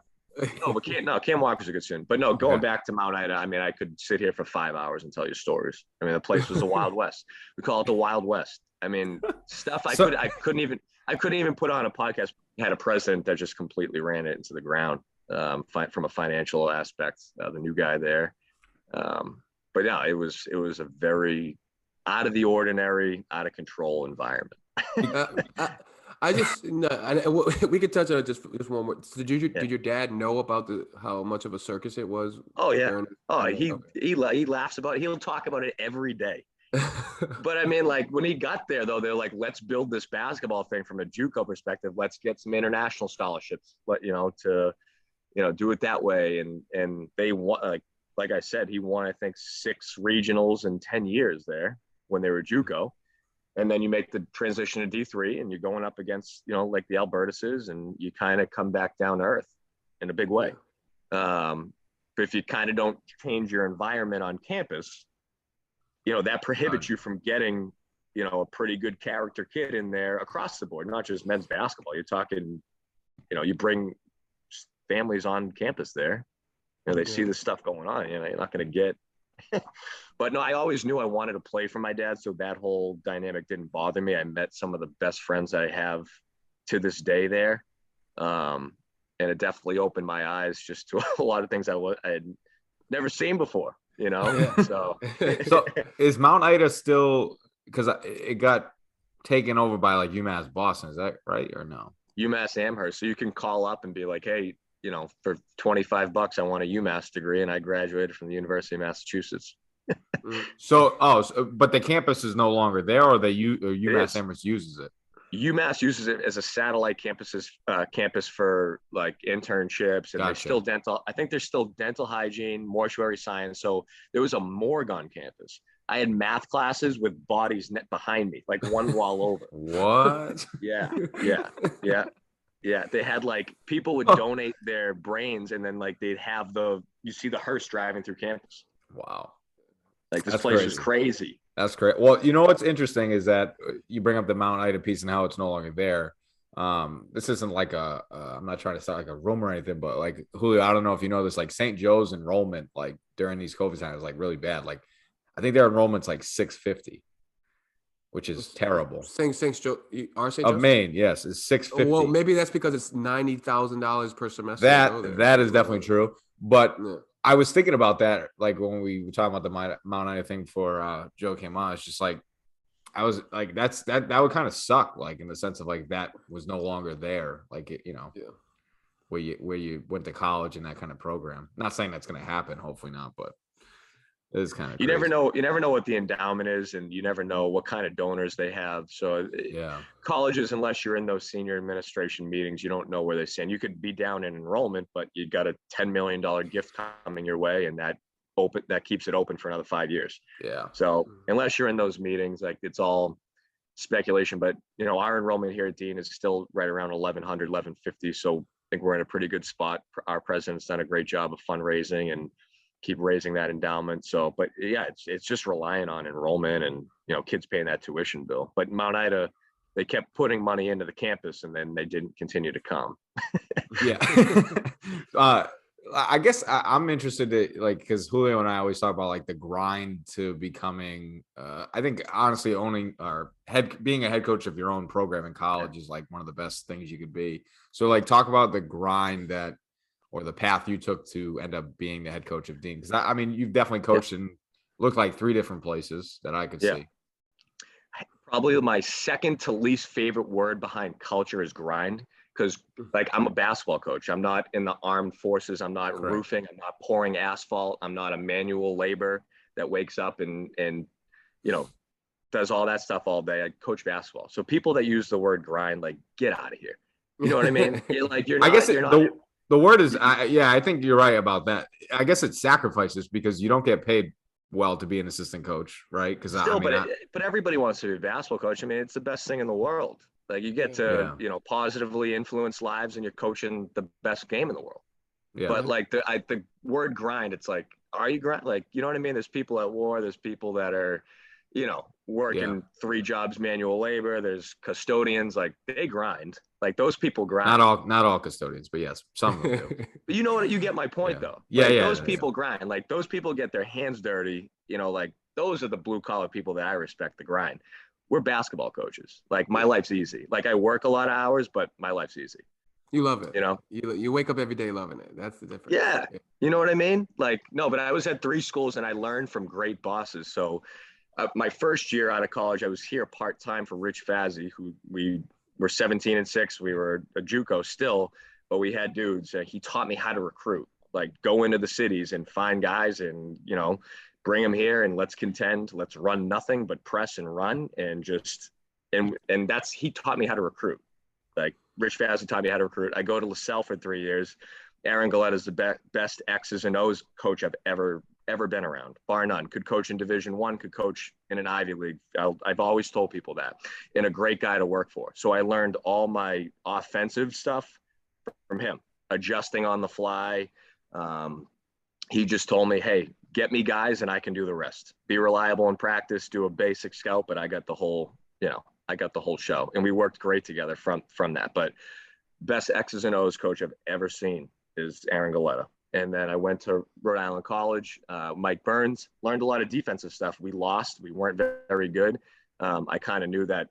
Cam Walker's a good student. But no, going back to Mount Ida, I mean, I could sit here for 5 hours and tell you stories. I mean, the place was the Wild West. We call it the Wild West. I mean, stuff I couldn't even put on a podcast. Had a president that just completely ran it into the ground from a financial aspect. The new guy there, but yeah, it was a very out of the ordinary, out of control environment. We could touch on it just one more. So did your dad know about how much of a circus it was? Oh yeah. He laughs about it. He'll talk about it every day. But I mean, like when he got there though, they're like, let's build this basketball thing from a JUCO perspective. Let's get some international scholarships, to do it that way. And they want, like I said, he won, I think 6 regionals in 10 years there when they were JUCO. And then you make the transition to D3 and you're going up against, like the Albertuses, and you kind of come back down to earth in a big way. But if you kind of don't change your environment on campus, that prohibits you from getting, a pretty good character kid in there across the board, not just men's basketball. You're talking, you bring families on campus there, they see this stuff going on, you're not going to get, but no, I always knew I wanted to play for my dad. So that whole dynamic didn't bother me. I met some of the best friends I have to this day there. And it definitely opened my eyes just to a lot of things I had never seen before. So is Mount Ida still, because it got taken over by like UMass Boston, is that right or no? UMass Amherst. So you can call up and be like, hey, for $25 I want a UMass degree, and I graduated from the University of Massachusetts. But the campus is no longer there, or UMass Amherst uses it. UMass uses it as a satellite campus for like internships, and there's still dental. I think there's still dental hygiene, mortuary science. So there was a morgue on campus. I had math classes with bodies behind me, like one wall over. What? Yeah. They had like people would donate their brains, and then like they'd have you see the hearse driving through campus. Wow. Like this place is crazy. That's great. Well, what's interesting is that you bring up the Mount Ida piece and how it's no longer there. This isn't like I'm not trying to sound like a rumor or anything, but like Julio, I don't know if you know this, like St. Joe's enrollment, like during these COVID times, like really bad. Like I think their enrollment's like 650, which is terrible. St. Joe, St. Of Maine, yes, it's 650. Well, maybe that's because it's $90,000 per semester. That is definitely true. But I was thinking about that, like when we were talking about the Mount Ida thing for Joe Cabral. It's just like I was like, that would kind of suck, like in the sense of like that was no longer there, like where you went to college and that kind of program. Not saying that's going to happen, hopefully not, but it is kind of. You never know what the endowment is, and you never know what kind of donors they have. So colleges, unless you're in those senior administration meetings, you don't know where they stand. You could be down in enrollment, but you got a $10 million gift coming your way, and that keeps it open for another 5 years. Yeah. So unless you're in those meetings, like it's all speculation. But our enrollment here at Dean is still right around 1,100, 1,150. So I think we're in a pretty good spot. Our president's done a great job of fundraising and keep raising that endowment. So, but yeah, it's just relying on enrollment and, you know, kids paying that tuition bill. But Mount Ida, they kept putting money into the campus and then they didn't continue to come. Yeah. I guess I'm interested to, like, because Julio and I always talk about like the grind to becoming, I think honestly owning or being a head coach of your own program in college is like one of the best things you could be. So like talk about the grind that, or the path you took to end up being the head coach of Dean. Because I mean, you've definitely coached in looked like 3 different places that I could see. Probably my second to least favorite word behind culture is grind. Because like I'm a basketball coach. I'm not in the armed forces. I'm not roofing. I'm not pouring asphalt. I'm not a manual labor that wakes up and you know, does all that stuff all day. I coach basketball. So people that use the word grind, like, get out of here. You know what I mean? You're not, I guess the word is, I think you're right about that. I guess it's sacrifices because you don't get paid well to be an assistant coach, right? Because but everybody wants to be a basketball coach. I mean, it's the best thing in the world. Like you get to, you know, positively influence lives and you're coaching the best game in the world. Yeah. But like the word grind, it's like, are you grind? Like, you know what I mean? There's people at war. There's people that are, you know, working 3 jobs, manual labor. There's custodians, like they grind. Like those people grind. Not all custodians, but yes, some of them do. But you know what? You get my point though. Yeah, like, those people grind. Like those people get their hands dirty. You know, like those are the blue collar people that I respect the grind. We're basketball coaches. Like my life's easy. Like I work a lot of hours, but my life's easy. You love it. You know, you wake up every day loving it. That's the difference. Yeah. You know what I mean? Like, no, but I was at 3 schools and I learned from great bosses. So my first year out of college, I was here part-time for Rich Fazzi, who we were 17 and 6. We were a JUCO still, but we had dudes. He taught me how to recruit, like go into the cities and find guys and, you know, bring them here and let's contend. Let's run nothing but press and run and just, and he taught me how to recruit. Like Rich Fazzi taught me how to recruit. I go to LaSalle for 3 years. Aaron Galletta is the best X's and O's coach I've ever been around, bar none. Could coach in Division I, could coach in an Ivy League. I've always told people that, and a great guy to work for. So I learned all my offensive stuff from him, adjusting on the fly. He just told me, hey, get me guys and I can do the rest. Be reliable in practice, do a basic scout, but I got the whole, you know, I got the whole show. And we worked great together from that. But best X's and O's coach I've ever seen is Aaron Galletta. And then I went to Rhode Island College, Mike Burns, learned a lot of defensive stuff. We lost, we weren't very good. I kind of knew that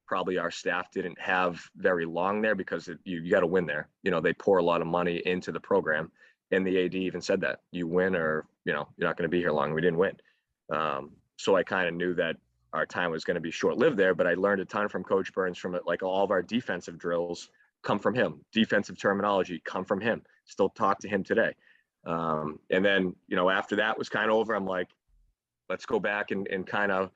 probably our staff didn't have very long there because you got to win there. You know, they pour a lot of money into the program. And the AD even said that you win or, you know, you're not going to be here long. We didn't win. So I kind of knew that our time was going to be short-lived there, but I learned a ton from Coach Burns from it. Like all of our defensive drills come from him. Defensive terminology come from him. Still talk to him today. And then, you know, after that was kind of over, I'm like, let's go back and kind of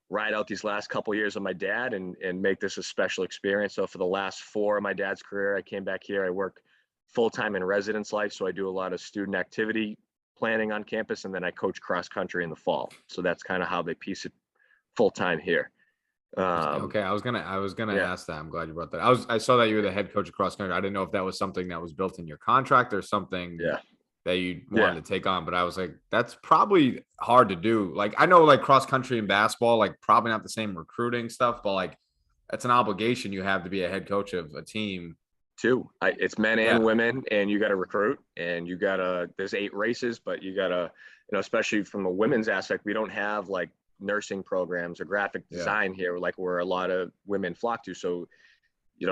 ride out these last couple of years of my dad and make this a special experience. So for the last 4 of my dad's career, I came back here. I work full-time in residence life. So I do a lot of student activity planning on campus, and then I coach cross country in the fall. So that's kind of how they piece it full-time here. Okay, I was gonna ask that. I'm glad you brought that. I saw that you were the head coach of cross country. I didn't know if that was something that was built in your contract or something that you wanted to take on, but I was like, that's probably hard to do. Like I know like cross country and basketball, like probably not the same recruiting stuff, but like that's an obligation you have to be a head coach of a team. Too. It's men and women, and you got to recruit, and you got to, there's 8 races, but you got to, you know, especially from a women's aspect, we don't have like nursing programs or graphic design here, like where a lot of women flock to. So, you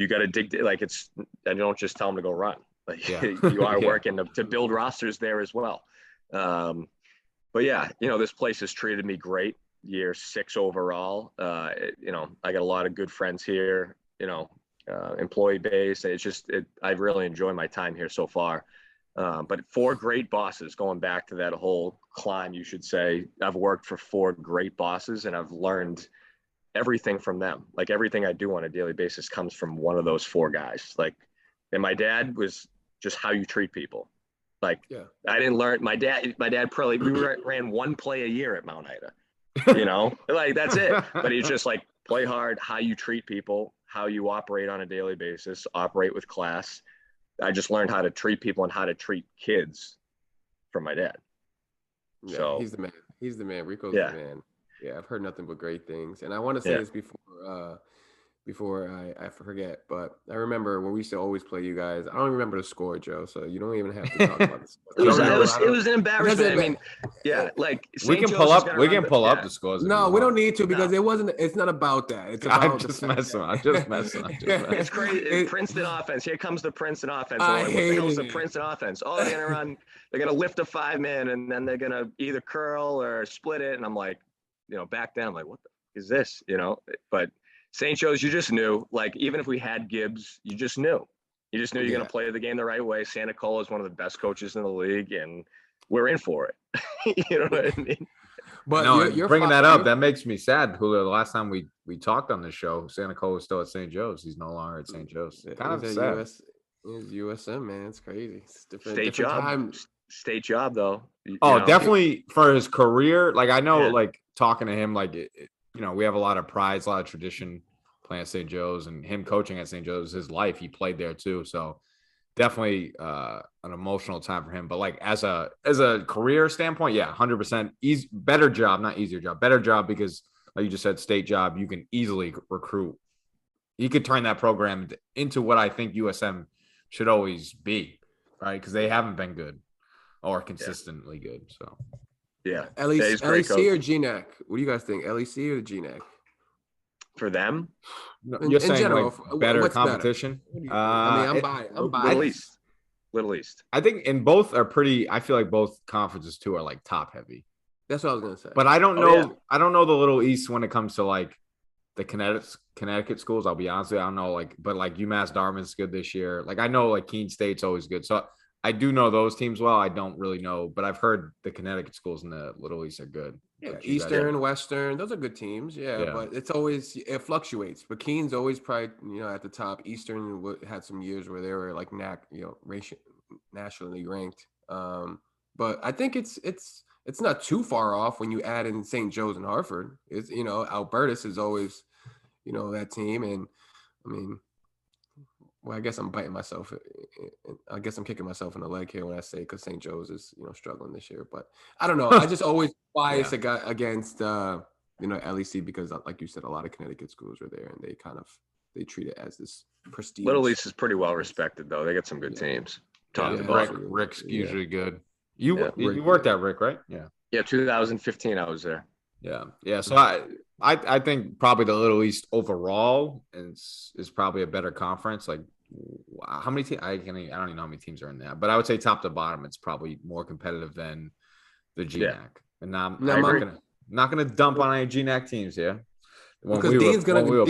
got to dig, like I don't just tell them to go run. Like you are working to build rosters there as well. But yeah, you know, this place has treated me great. Year 6 overall. You know, I got a lot of good friends here, you know, employee base. It's just, I've really enjoyed my time here so far. But 4 great bosses, going back to that whole climb, you should say. I've worked for 4 great bosses and I've learned everything from them. Like everything I do on a daily basis comes from one of those 4 guys. Like, and my dad was just how you treat people. Like I didn't learn, my dad probably, we ran 1 play a year at Mount Ida, you know, like that's it. But he's just like, play hard, how you treat people, how you operate on a daily basis, operate with class. I just learned how to treat people and how to treat kids from my dad. Yeah, So he's the man. He's the man. Rico's yeah, the man. Yeah, I've heard nothing but great things. And I want to say yeah. this before I forget, but I remember when we used to always play you guys. I don't remember the score, Joe, so you don't even have to talk about the score. It I was, don't it remember. was, it was an embarrassment. I mean, Yeah. yeah, like We St. can pull Joe's is up. gonna We run can the, pull up yeah. the scores. No, we don't need to because No. it wasn't. It's not about that. It's I'm about just the fact messing. that- I'm just messing. I'm just messing. It's crazy. It- Princeton offense. Here comes the Princeton offense. I We're like, what the hell is the hated it. Princeton offense? Oh, they're gonna run. They're gonna lift a 5-man and then they're gonna either curl or split it. And I'm like, back then, I'm like, what the is this? But St. Joe's, you just knew. Like, even if we had Gibbs, you just knew. You just knew you're going Yeah. to play the game the right way. Santa Cola is one of the best coaches in the league, and we're in for it. You know what I mean? But No, you're bringing that up, that makes me sad. Julio, the last time we talked on the show, Santa Cole was still at St. Joe's. He's no longer at St. Joe's. Kind of sad. It's USM, man. It's crazy. It's different. State different job. time. State job, though. Definitely for his career. Like, I know, Yeah. like, talking to him, like, we have a lot of pride, a lot of tradition playing at St. Joe's, and him coaching at St. Joe's, his life, he played there too. So definitely an emotional time for him. But like as a career standpoint, yeah, 100% better job, not easier job, better job, because like you just said, state job, you can easily recruit. He could turn that program into what I think USM should always be, right? Because they haven't been good or consistently good. So yeah. LEC or Gnac? What do you guys think? LEC or Gnac? For them? no, In you're saying general, like better what's better? competition. I'm biased. Little East. I think in both are pretty. I feel like both conferences too are like top heavy. That's what I was gonna say. But I don't Oh, know. yeah. I don't know the Little East when it comes to like the Connecticut schools. I'll be honest with you. I don't know. Like, but like UMass Dartmouth's good this year. Like I know like Keene State's always good. So I do know those teams well. I don't really know, but I've heard the Connecticut schools in the Little East are good. Yeah, But you guys- Eastern, Western, those are good teams. Yeah, Yeah. but it fluctuates. But Keene's always probably at the top. Eastern had some years where they were like nationally ranked. But I think it's not too far off when you add in St. Joe's and Hartford. It's Albertus is always that team, and I mean, well, I guess I'm biting myself. I guess I'm kicking myself in the leg here when I say because St. Joe's is struggling this year. But I don't know. I just always bias against LEC because, like you said, a lot of Connecticut schools are there, and they treat it as this prestige. Little East is pretty well respected, though. They got some good teams. Top to bottom. Rick's Yeah. usually good. You Rick- worked at Rick, right? Yeah. Yeah, 2015, I was there. Yeah. So I think probably the Little East overall is probably a better conference. Like how many teams? I don't even know how many teams are in that, but I would say top to bottom, it's probably more competitive than the GNAC. Yeah. And I'm agree. not gonna dump on any GNAC teams here. Because Dean's gonna fill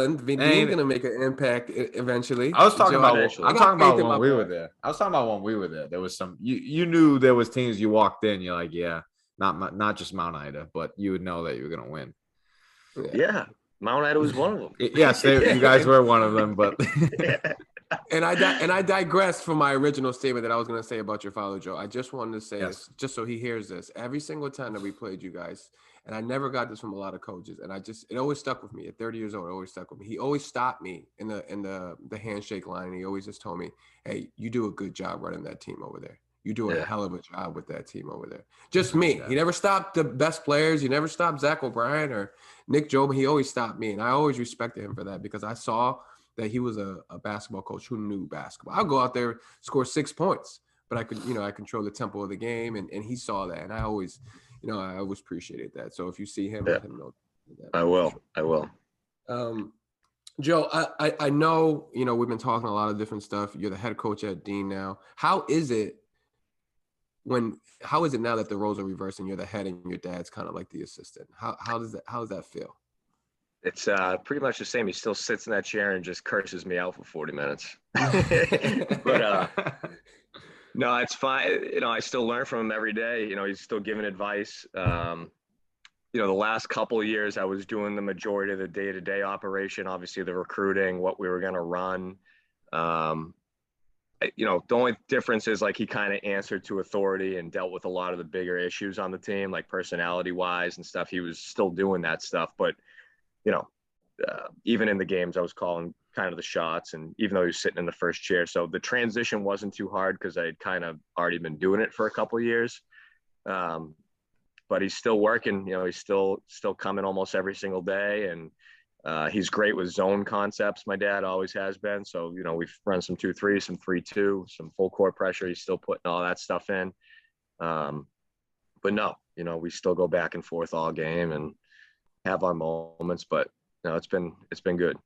in. Dean's gonna make an impact evenally. I was talking about. eventually. I'm talking about when we were there. I was talking about when we were there. There was some. You knew there was teams. You walked in. You're like, yeah, not just Mount Ida, but you would know that you were gonna win. Yeah, Mount Ida was one of them. Yes, you guys were one of them, but. And I digressed from my original statement that I was going to say about your father, Joe. I just wanted to say this, just so he hears this. Every single time that we played you guys, and I never got this from a lot of coaches, and it always stuck with me. At 30 years old, it always stuck with me. He always stopped me in the handshake line, and he always just told me, "Hey, you do a good job running that team over there. You do a hell of a job with that team over there." Just me. He never stopped the best players. He never stopped Zach O'Brien or Nick Job. He always stopped me, and I always respected him for that because I saw that he was a basketball coach who knew basketball. I'll go out there, score 6 points, but I could, I control the tempo of the game, and he saw that, and I always appreciated that. So if you see him, let him know that. I will. Joe, I know, we've been talking a lot of different stuff. You're the head coach at Dean now. How is it now that the roles are reversed and you're the head and your dad's kind of like the assistant? How does that feel? It's pretty much the same. He still sits in that chair and just curses me out for 40 minutes. But no, it's fine. I still learn from him every day. He's still giving advice. The last couple of years I was doing the majority of the day-to-day operation, obviously the recruiting, what we were going to run. The only difference is like he kind of answered to authority and dealt with a lot of the bigger issues on the team, like personality-wise and stuff. He was still doing that stuff, but even in the games, I was calling kind of the shots, and even though he was sitting in the first chair, so the transition wasn't too hard because I had kind of already been doing it for a couple of years. But he's still working. He's still coming almost every single day, and he's great with zone concepts. My dad always has been. So we've run some 2-3, some 3-2, some full court pressure. He's still putting all that stuff in. But no, we still go back and forth all game and have our moments. But no, it's been good.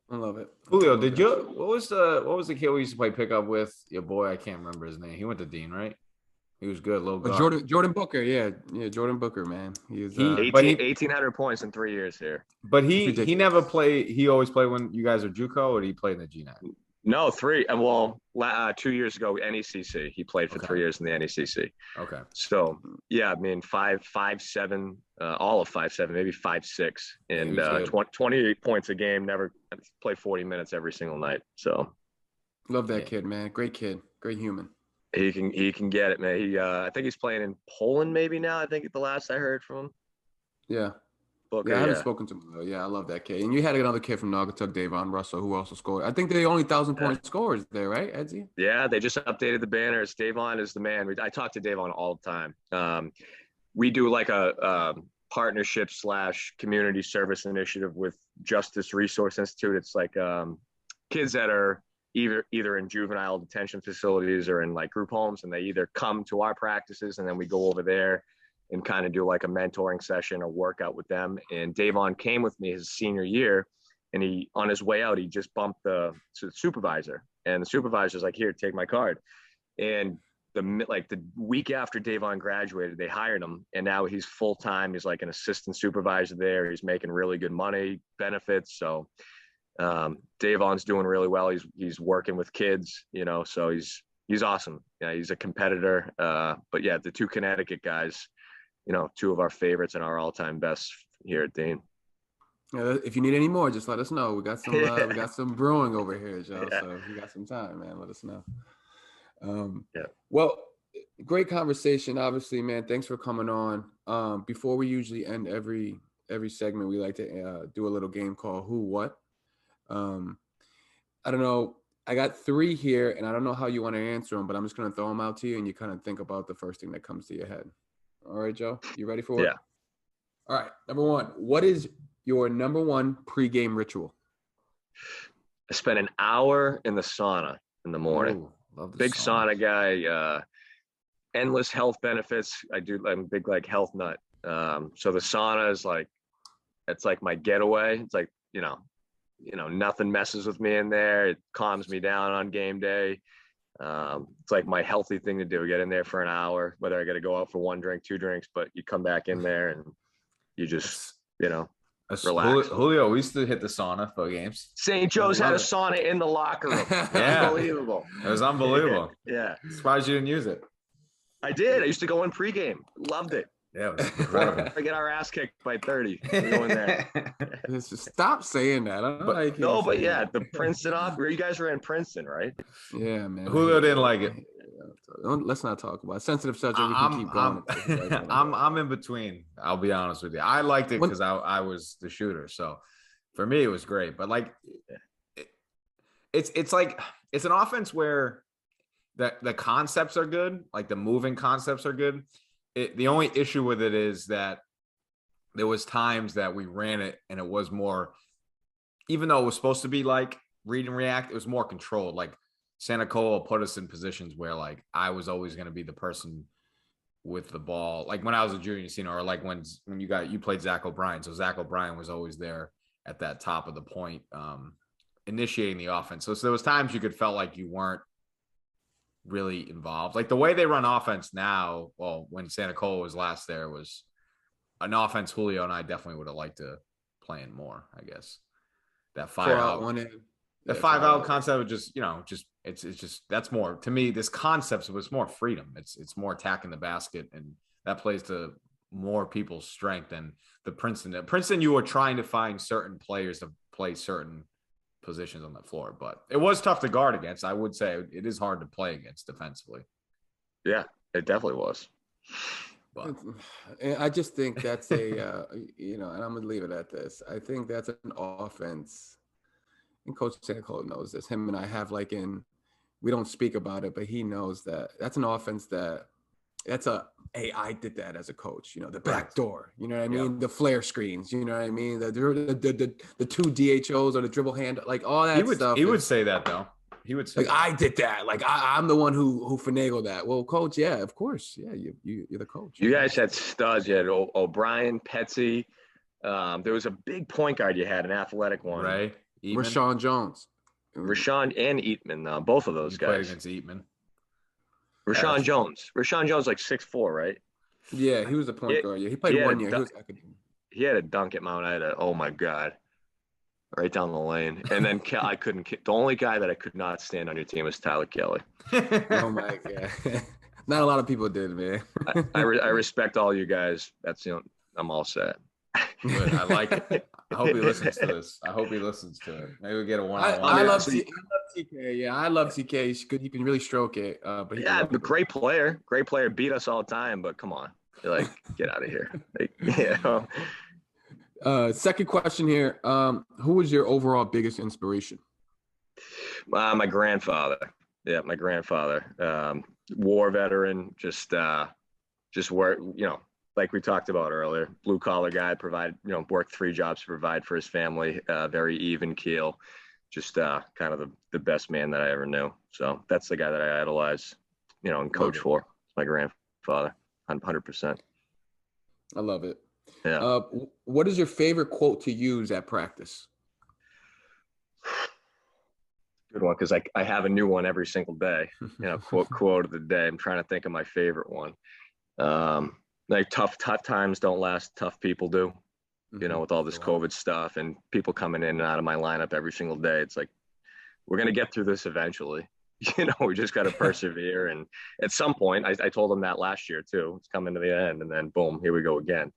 I love it. Julio, what was the kid we used to play pickup with? Your boy, I can't remember his name. He went to Dean, right? He was good, little guard. Jordan Booker, yeah, Jordan Booker, man. He was 1,800 points in 3 years here. But he never played. He always played when you guys are JUCO, or did he play in the Gnac? No, 3. Well, 2 years ago, NECC. He played for 3 years in the NECC. Okay. So yeah, I mean 5'7", all of 5'7", maybe 5'6", and 28 points a game. Never play 40 minutes every single night. So love that kid, man. Great kid, great human. He can get it, man. I think he's playing in Poland maybe now. I think the last I heard from him. Yeah. Booker, I haven't spoken to him though. Yeah, I love that kid. And you had another kid from Naugatuck, Davon Russell, who also scored. I think they're the only 1,000-point scorers there, right, Edsy? Yeah, they just updated the banners. Davon is the man. I talk to Davon all the time. We do like a partnership / community service initiative with Justice Resource Institute. It's like kids that are either in juvenile detention facilities or in like group homes, and they either come to our practices and then we go over there and kind of do like a mentoring session or workout with them. And Davon came with me his senior year, and he, on his way out, he just bumped the supervisor, and the supervisor's like, "Here, take my card." And the week after Davon graduated, they hired him, and now he's full-time. He's like an assistant supervisor there. He's making really good money, benefits. So Davon's doing really well. He's working with kids, so he's awesome. Yeah, he's a competitor. But yeah, the 2 Connecticut guys, 2 of our favorites and our all-time best here at Dean. Yeah, if you need any more, just let us know. We got some brewing over here, Joe. Yeah. So if you got some time, man, let us know. Well, great conversation, obviously, man. Thanks for coming on. Before we usually end every segment, we like to do a little game called Who What. I don't know. I got 3 here, and I don't know how you want to answer them, but I'm just going to throw them out to you, and you kind of think about the first thing that comes to your head. All right, Joe, you ready for it? Yeah. All right. Number 1, what is your number 1 pregame ritual? I spent an hour in the sauna in the morning. Ooh, love the big sauna guy. Endless health benefits. I'm a big health nut. So the sauna is it's like my getaway. It's like, nothing messes with me in there. It calms me down on game day. It's like my healthy thing to do. Get in there for an hour, whether I got to go out for 1 drink, 2 drinks, but you come back in there and you just, relax. Julio, we used to hit the sauna for games. St. Joe's had a sauna in the locker room. Yeah. Unbelievable. It was unbelievable. Yeah. Surprised you didn't use it. I did. I used to go in pregame. Loved it. Yeah, it was incredible. I get our ass kicked by 30. We go in there. Stop saying that. But yeah, the Princeton off. You guys were in Princeton, right? Yeah, man. Julio didn't like it. Let's not talk about it. Sensitive subject. We can keep going. I'm in between. I'll be honest with you. I liked it because I was the shooter. So for me, it was great. But it's an offense where the concepts are good. Like the moving concepts are good. The only issue with it is that there was times that we ran it and it was more, even though it was supposed to be like read and react, it was more controlled. Like Santa Cola put us in positions where I was always going to be the person with the ball. Like when I was a junior, or like when you played Zach O'Brien. So Zach O'Brien was always there at that top of the point, initiating the offense. So there was times you could felt like you weren't really involved. Like the way they run offense now, well, when Santa Cola was last there, was an offense Julio and I definitely would have liked to play in more, I guess. That 5-out one in. The 5-out concept would just it's just that's more to me. This concept was more freedom. It's more attacking the basket, and that plays to more people's strength than the Princeton. At Princeton, you were trying to find certain players to play certain positions on the floor, but it was tough to guard against. I would say it is hard to play against defensively. Yeah, it definitely was. But I just think that's a and I'm gonna leave it at this. I think that's an offense, and Coach Sankola knows this. Him and I have we don't speak about it, but he knows that that's an offense that hey, I did that as a coach, the back door, you know what I mean? The flare screens, you know what I mean? The two DHOs or the dribble hand, like all that stuff. He would say that though. He would say like, I did that. Like I'm the one who finagled that. Well, coach, yeah, of course. Yeah, you're the coach. You guys had studs. You had O'Brien, Petsy. There was a big point guard you had, an athletic one. Right. Rashawn Jones. Rashawn and Eatman, both of those guys. Played against Eatman. Rashawn Jones, like 6'4", right? Yeah, he was a point guard. Yeah, he played 1 year. He had a dunk at Mount Ida. Oh my God, right down the lane. And then I couldn't. The only guy that I could not stand on your team was Tyler Kelly. Oh my God, not a lot of people did, man. I respect all you guys. That's I'm all set. Good. I like it. I hope he listens to this. Maybe we get a one-on-one. I love TK. Yeah, I love TK. He can really stroke it. But great player. Beat us all the time. But come on, get out of here. Second question here. Who was your overall biggest inspiration? My grandfather. Yeah, my grandfather. War veteran. Just work. Like we talked about earlier, blue collar guy, worked 3 jobs to provide for his family, very even keel, just kind of the best man that I ever knew. So that's the guy that I idolize, and coach for. My grandfather, 100%. I love it. Yeah. What is your favorite quote to use at practice? Good one, because I have a new one every single day. Quote of the day. I'm trying to think of my favorite one. Like tough times don't last, tough people do, with all this COVID stuff and people coming in and out of my lineup every single day. It's like, we're going to get through this eventually. We just got to persevere. And at some point, I told them that last year too. It's coming to the end, and then boom, here we go again.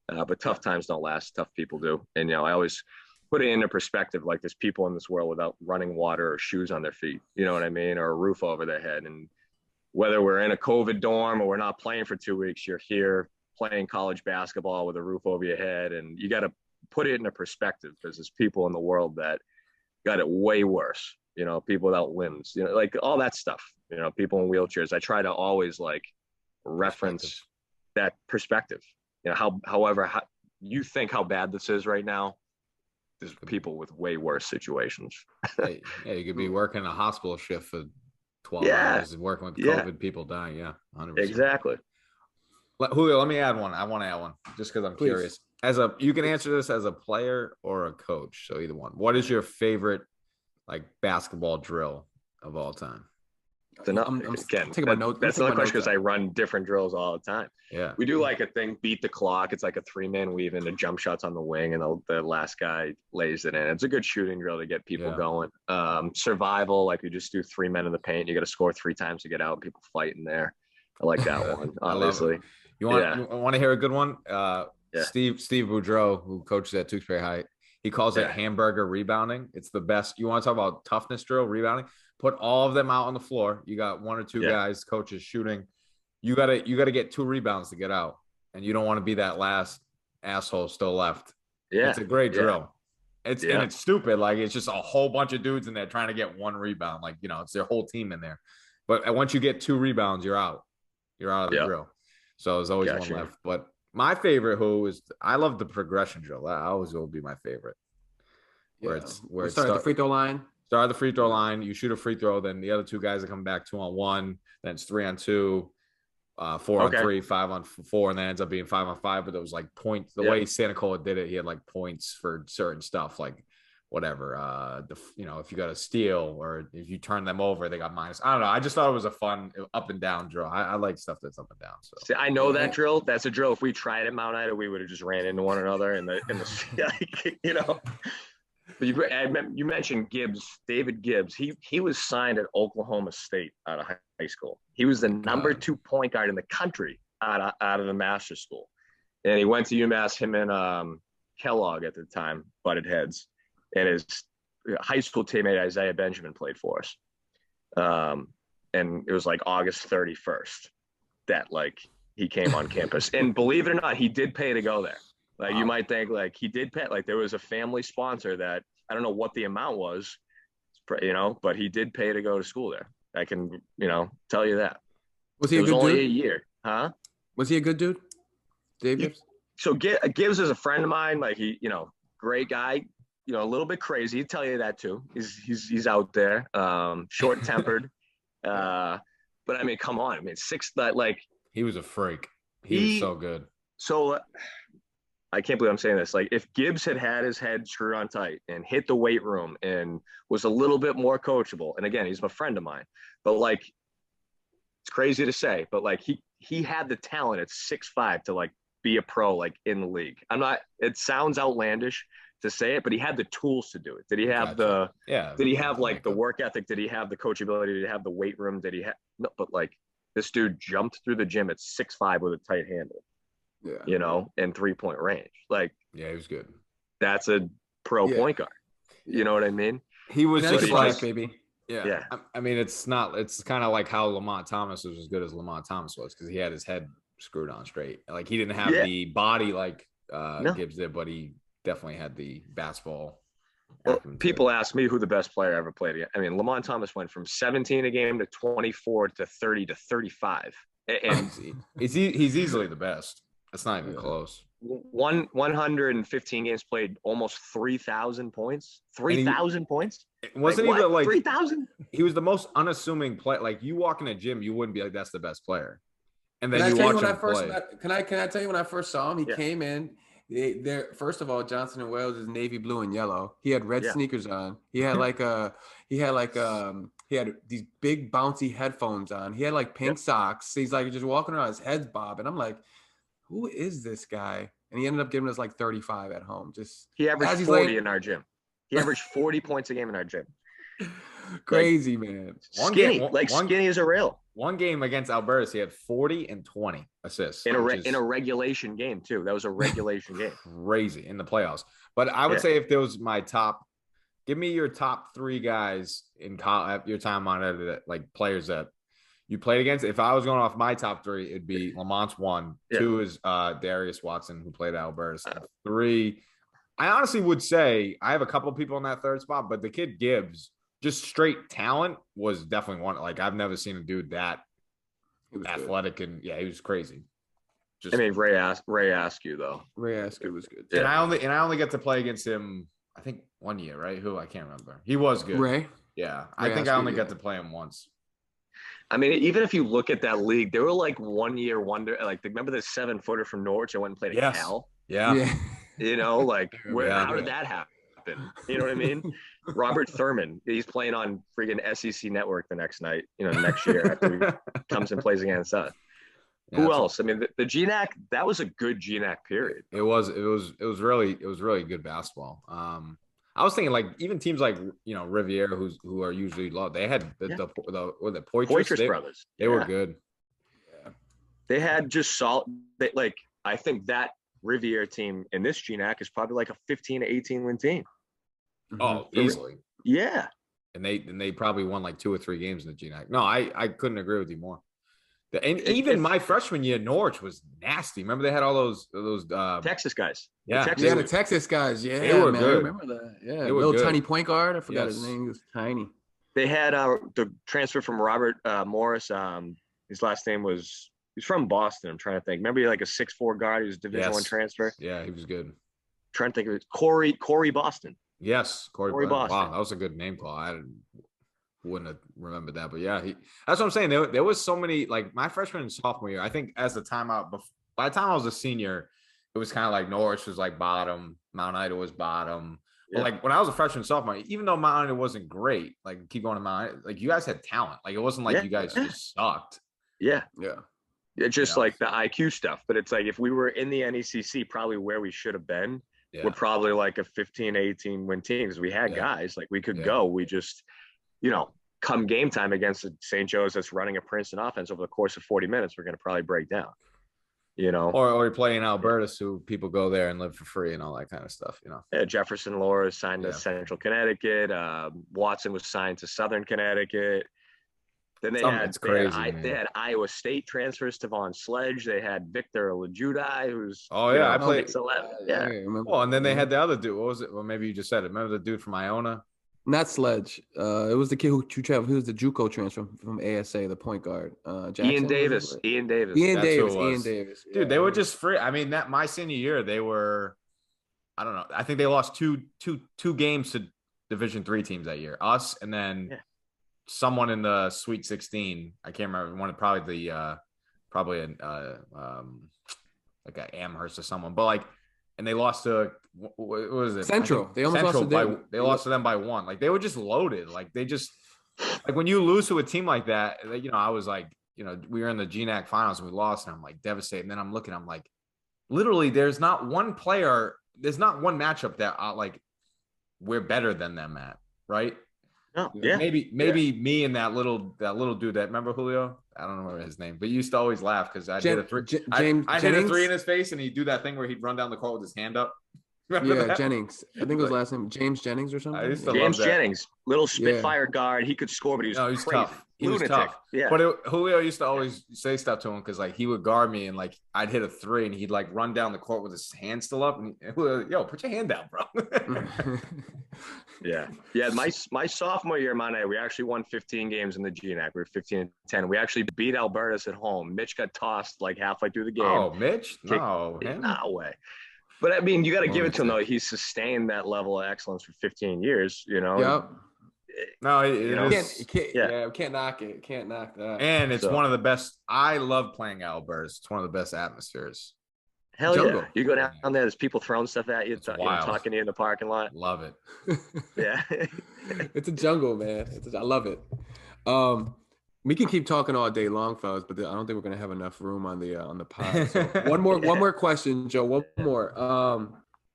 But tough times don't last, tough people do. And, I always put it into perspective, like there's people in this world without running water or shoes on their feet, you know what I mean? Or a roof over their head. And whether we're in a COVID dorm or we're not playing for 2 weeks, you're here playing college basketball with a roof over your head. And you got to put it into perspective, because there's people in the world that got it way worse, people without limbs, like all that stuff, people in wheelchairs. I try to always reference that perspective, however you think how bad this is right now, there's people with way worse situations. Yeah, you could be working a hospital shift for 12 hours and working with COVID people dying. Yeah, 100%. Exactly. Julio, let me add one. I want to add one just because I'm curious. You can answer this as a player or a coach, so either one. What is your favorite basketball drill of all time? I'm taking my notes. That's another question, because I run different drills all the time. Yeah, we do a thing, beat the clock. It's like a 3-man weave into jump shots on the wing, and the last guy lays it in. It's a good shooting drill to get people going. Survival, you just do 3 men in the paint. You got to score 3 times to get out. People fight in there. I like that one. Obviously, you want to hear a good one? Steve Boudreau, who coaches at Tewksbury High, he calls it hamburger rebounding. It's the best. You want to talk about toughness drill, rebounding? Put all of them out on the floor. You got 1 or 2 guys, coaches shooting. You gotta get 2 rebounds to get out, and you don't want to be that last asshole still left. Yeah, it's a great drill. And it's stupid. It's just a whole bunch of dudes in there trying to get 1 rebound. It's their whole team in there. But once you get 2 rebounds, you're out. You're out of the drill. So there's always one left. But my favorite I love the progression drill. That always will be my favorite. Where it's start at the free throw line. Start at the free throw line. You shoot a free throw, then the other 2 guys that come back 2-on-1. Then it's 3-on-2, 4-on-3, 5-on-4, and then ends up being 5-on-5. But there was points. The way Santa Cola did it, he had points for certain stuff, whatever. If you got a steal or if you turn them over, they got minus. I don't know. I just thought it was a fun up and down drill. I like stuff that's up and down. So see, I know that drill. That's a drill. If we tried at Mount Ida, we would have just ran into one another in the But you mentioned Gibbs, David Gibbs. He was signed at Oklahoma State out of high school. He was the number 2 point guard in the country out of the master's school, and he went to UMass. Him and Kellogg at the time butted heads, and his high school teammate Isaiah Benjamin played for us. And it was August 31st that he came on campus, and believe it or not, he did pay to go there. You might think he did pay, there was a family sponsor that I don't know what the amount was, but he did pay to go to school there. I can, tell you that. Was he a good dude? Only a year. Huh? Was he a good dude? Dave Gibbs? So Gibbs is a friend of mine. Like he, great guy. A little bit crazy. He'd tell you that too. He's out there. Short tempered. But I mean, come on. I mean, he was a freak. He was so good. So I can't believe I'm saying this. Like, if Gibbs had his head screwed on tight and hit the weight room and was a little bit more coachable, and again, he's a friend of mine, but like, it's crazy to say, but like, he had the talent at 6'5" to like be a pro, like in the league. It sounds outlandish to say it, but he had the tools to do it. Did he have did he have like the work ethic? Did he have the coachability? Did he have the weight room? Did he have, no, but like, this dude jumped through the gym at 6'5" with a tight handle, and 3-point range. Like, yeah, he was good. That's a pro point guard. You know what I mean? He was just like, baby. Yeah. I mean, it's kind of like how Lamont Thomas was as good as Lamont Thomas was, because he had his head screwed on straight. Like, he didn't have the body like Gibbs did, but he definitely had the basketball. Well, people ask me who the best player ever played against. I mean, Lamont Thomas went from 17 a game to 24 to 30 to 35. And he's easily the best. That's not even close. 115 games played, almost 3,000 points. 3,000 points? Wasn't like, even like 3,000? He was the most unassuming player. Like, you walk in a gym, you wouldn't be like, that's the best player. And then you watch him play. Can I tell you when I first saw him? He came in. First of all, Johnson and Wales is navy blue and yellow. He had red sneakers on. He had he had these big bouncy headphones on. He had like pink socks. He's like just walking around, his head's bobbing. I'm like, who is this guy? And he ended up giving us like 35 at home. He averaged 40 in our gym. He averaged 40 points a game in our gym. Crazy, man. Skinny as a rail. One game against Albertus, he had 40 and 20 assists in a regulation game too. That was a regulation game. Crazy in the playoffs. But I would say, if there was my top, give me your top 3 guys in your time on it, like players that you played against. If I was going off my top 3, it'd be Lamont's 1. 2 is Darius Watson, who played at Albertus. 3, I honestly would say I have a couple people in that 3rd spot, but the kid Gibbs, just straight talent, was definitely one. Like, I've never seen a dude that athletic good. And he was crazy. I mean, Ray Askew though. Ray Askew was good. And I only get to play against him, I think 1 year, right? Who I can't remember. He was good. Ray. Yeah, I think I only got to play him once. I mean, even if you look at that league, they were like 1 year wonder. Like, remember the 7-footer from Norwich that went and played at Cal? Yeah. Like, how did that happen? You know what I mean? Robert Thurman, he's playing on freaking SEC Network the next night, next year after he comes and plays against us. Who else? I mean, the Gnac, that was a good Gnac period. It was really good basketball. I was thinking, like, even teams like Riviera, who are usually low, they had the Poitras brothers. They were good. Yeah. They had just solid. I think that Riviera team in this Gnac is probably like a 15 to 18 win team. Oh, easily. Yeah. And they probably won like 2 or 3 games in the Gnac. No, I couldn't agree with you more. And even my freshman year, Norwich was nasty. Remember they had all those Texas guys. Yeah, the Texas guys. Yeah, they were good. I remember that. Yeah, they were little good. Tiny point guard. I forgot his name. He was tiny. They had the transfer from Robert Morris. His last name he's from Boston. I'm trying to think. Remember, like a 6'4" guard. He was Division I transfer. Yeah, he was good. I'm trying to think of it. Corey Boston. Yes, Corey Boston. Wow, that was a good name call. I wouldn't have remembered that, but yeah, that's what I'm saying. There was so many, like, my freshman and sophomore year. I think as the timeout, by the time I was a senior, it was kind of like Norwich was like bottom, Mount Ida was bottom. Yeah. But like when I was a freshman and sophomore, even though Mount Ida wasn't great, like keep going to Mount Ida, like you guys had talent. Like it wasn't like you guys just sucked. Yeah. It's just like the IQ stuff. But it's like if we were in the NECC, probably where we should have been, we're probably like a 15, 18 win team because we had guys like we could go. We just, come game time against St. Joe's that's running a Princeton offense over the course of 40 minutes, we're going to probably break down. Or you play in Albertus, who people go there and live for free and all that kind of stuff. Yeah, Jefferson Laura signed to Central Connecticut. Watson was signed to Southern Connecticut. Then they had Iowa State transfers to Von Sledge. They had Victor Lajudai, who's I played. Yeah. Well, and then they had the other dude. What was it? Well, maybe you just said it. Remember the dude from Iona? Not Sledge. It was the kid who traveled. He was the JUCO transfer from ASA, the point guard. Jackson, Ian Davis. Ian That's Davis. who it Ian was. Davis. Dude, they were just free. I mean, that my senior year, they were, I don't know. I think they lost two games to Division III teams that year. Us and then someone in the Sweet 16. I can't remember. Probably like an Amherst or someone. But like, and they lost to what was it? Central. They almost lost to them. They lost to them by 1. Like they were just loaded. Like they just like when you lose to a team like that, I was like, we were in the Gnac finals and we lost, and I'm like devastated. And then I'm like, literally, there's not one matchup that like we're better than them at, right? No, yeah. Maybe me and that little dude that, remember Julio? I don't remember his name, but you used to always laugh because I did a 3. I hit a 3 in his face, and he'd do that thing where he'd run down the court with his hand up. Remember that? Jennings. I think it was last name James Jennings or something. I used to James love that. Jennings, little Spitfire guard. He could score, but he was crazy. Tough. He was tough. Yeah. But Julio used to always say stuff to him because like he would guard me and like I'd hit a 3 and he'd like run down the court with his hand still up and Julio, yo, put your hand down, bro. Yeah. My sophomore year, we actually won 15 games in the Gnac. We were 15-10. We actually beat Albertus at home. Mitch got tossed like halfway through the game. Oh, Mitch? No way. But I mean, you got to give it to him though. He sustained that level of excellence for 15 years. Yep. No, can't knock it. Can't knock that. And it's one of the best. I love playing Albertus. It's one of the best atmospheres. Hell yeah! You go down there. There's people throwing stuff at you, talking to you in the parking lot. Love it. Yeah. It's a jungle, man. I love it. We can keep talking all day long, fellas, but I don't think we're gonna have enough room on the pod. So one more question, Joe. One more.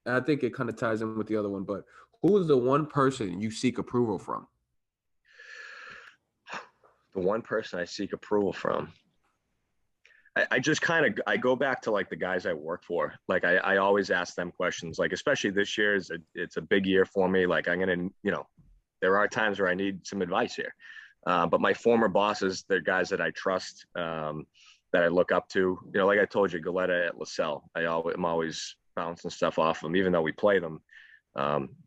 And I think it kind of ties in with the other one. But who is the one person you seek approval from? The one person I seek approval from. I just I go back to like the guys I work for. Like I always ask them questions. Like especially this year it's a big year for me. Like I'm gonna there are times where I need some advice here. But my former bosses, they're guys that I trust, that I look up to. Like I told you, Galetta at LaSalle. I'm always bouncing stuff off them, even though we play them.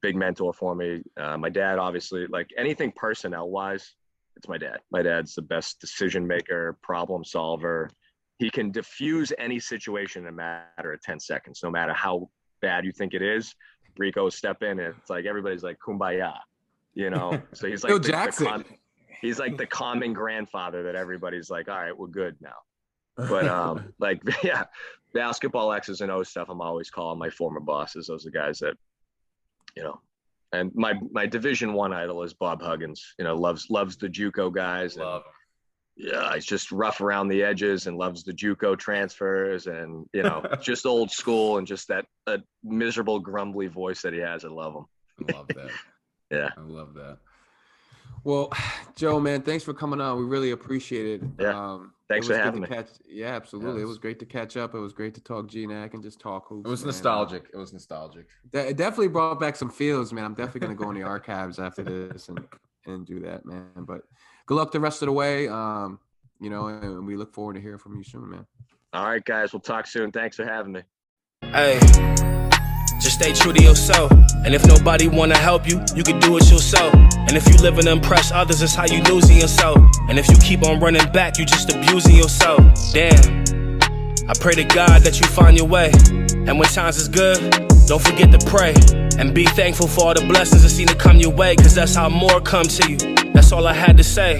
Big mentor for me. My dad, obviously, like anything personnel-wise, it's my dad. My dad's the best decision maker, problem solver. He can diffuse any situation in a matter of 10 seconds, no matter how bad you think it is. Rico step in, and it's like everybody's like kumbaya, So he's like Jackson. He's like the calming grandfather that everybody's like, all right, we're good now. But basketball X's and O stuff, I'm always calling my former bosses. Those are guys that, and my Division I idol is Bob Huggins. Loves the JUCO guys. Love him. Yeah, he's just rough around the edges and loves the JUCO transfers and, just old school and just that miserable, grumbly voice that he has. I love him. I love that. Yeah. I love that. Well, Joe, man, thanks for coming on. We really appreciate it. Yeah. Thanks for having me. Yeah, absolutely. It was great to catch up. It was great to talk Gnac and just talk hoops. It was nostalgic. It was nostalgic. It definitely brought back some feels, man. I'm definitely going to go in the archives after this and do that, man. But good luck the rest of the way. And we look forward to hearing from you soon, man. All right, guys. We'll talk soon. Thanks for having me. Hey, just stay true to yourself. And if nobody wanna help you, you can do it yourself. And if you live and impress others, it's how you losing yourself. And if you keep on running back, you just abusing yourself. Damn. I pray to God that you find your way. And when times is good, don't forget to pray. And be thankful for all the blessings that seem to come your way, cause that's how more come to you. That's all I had to say.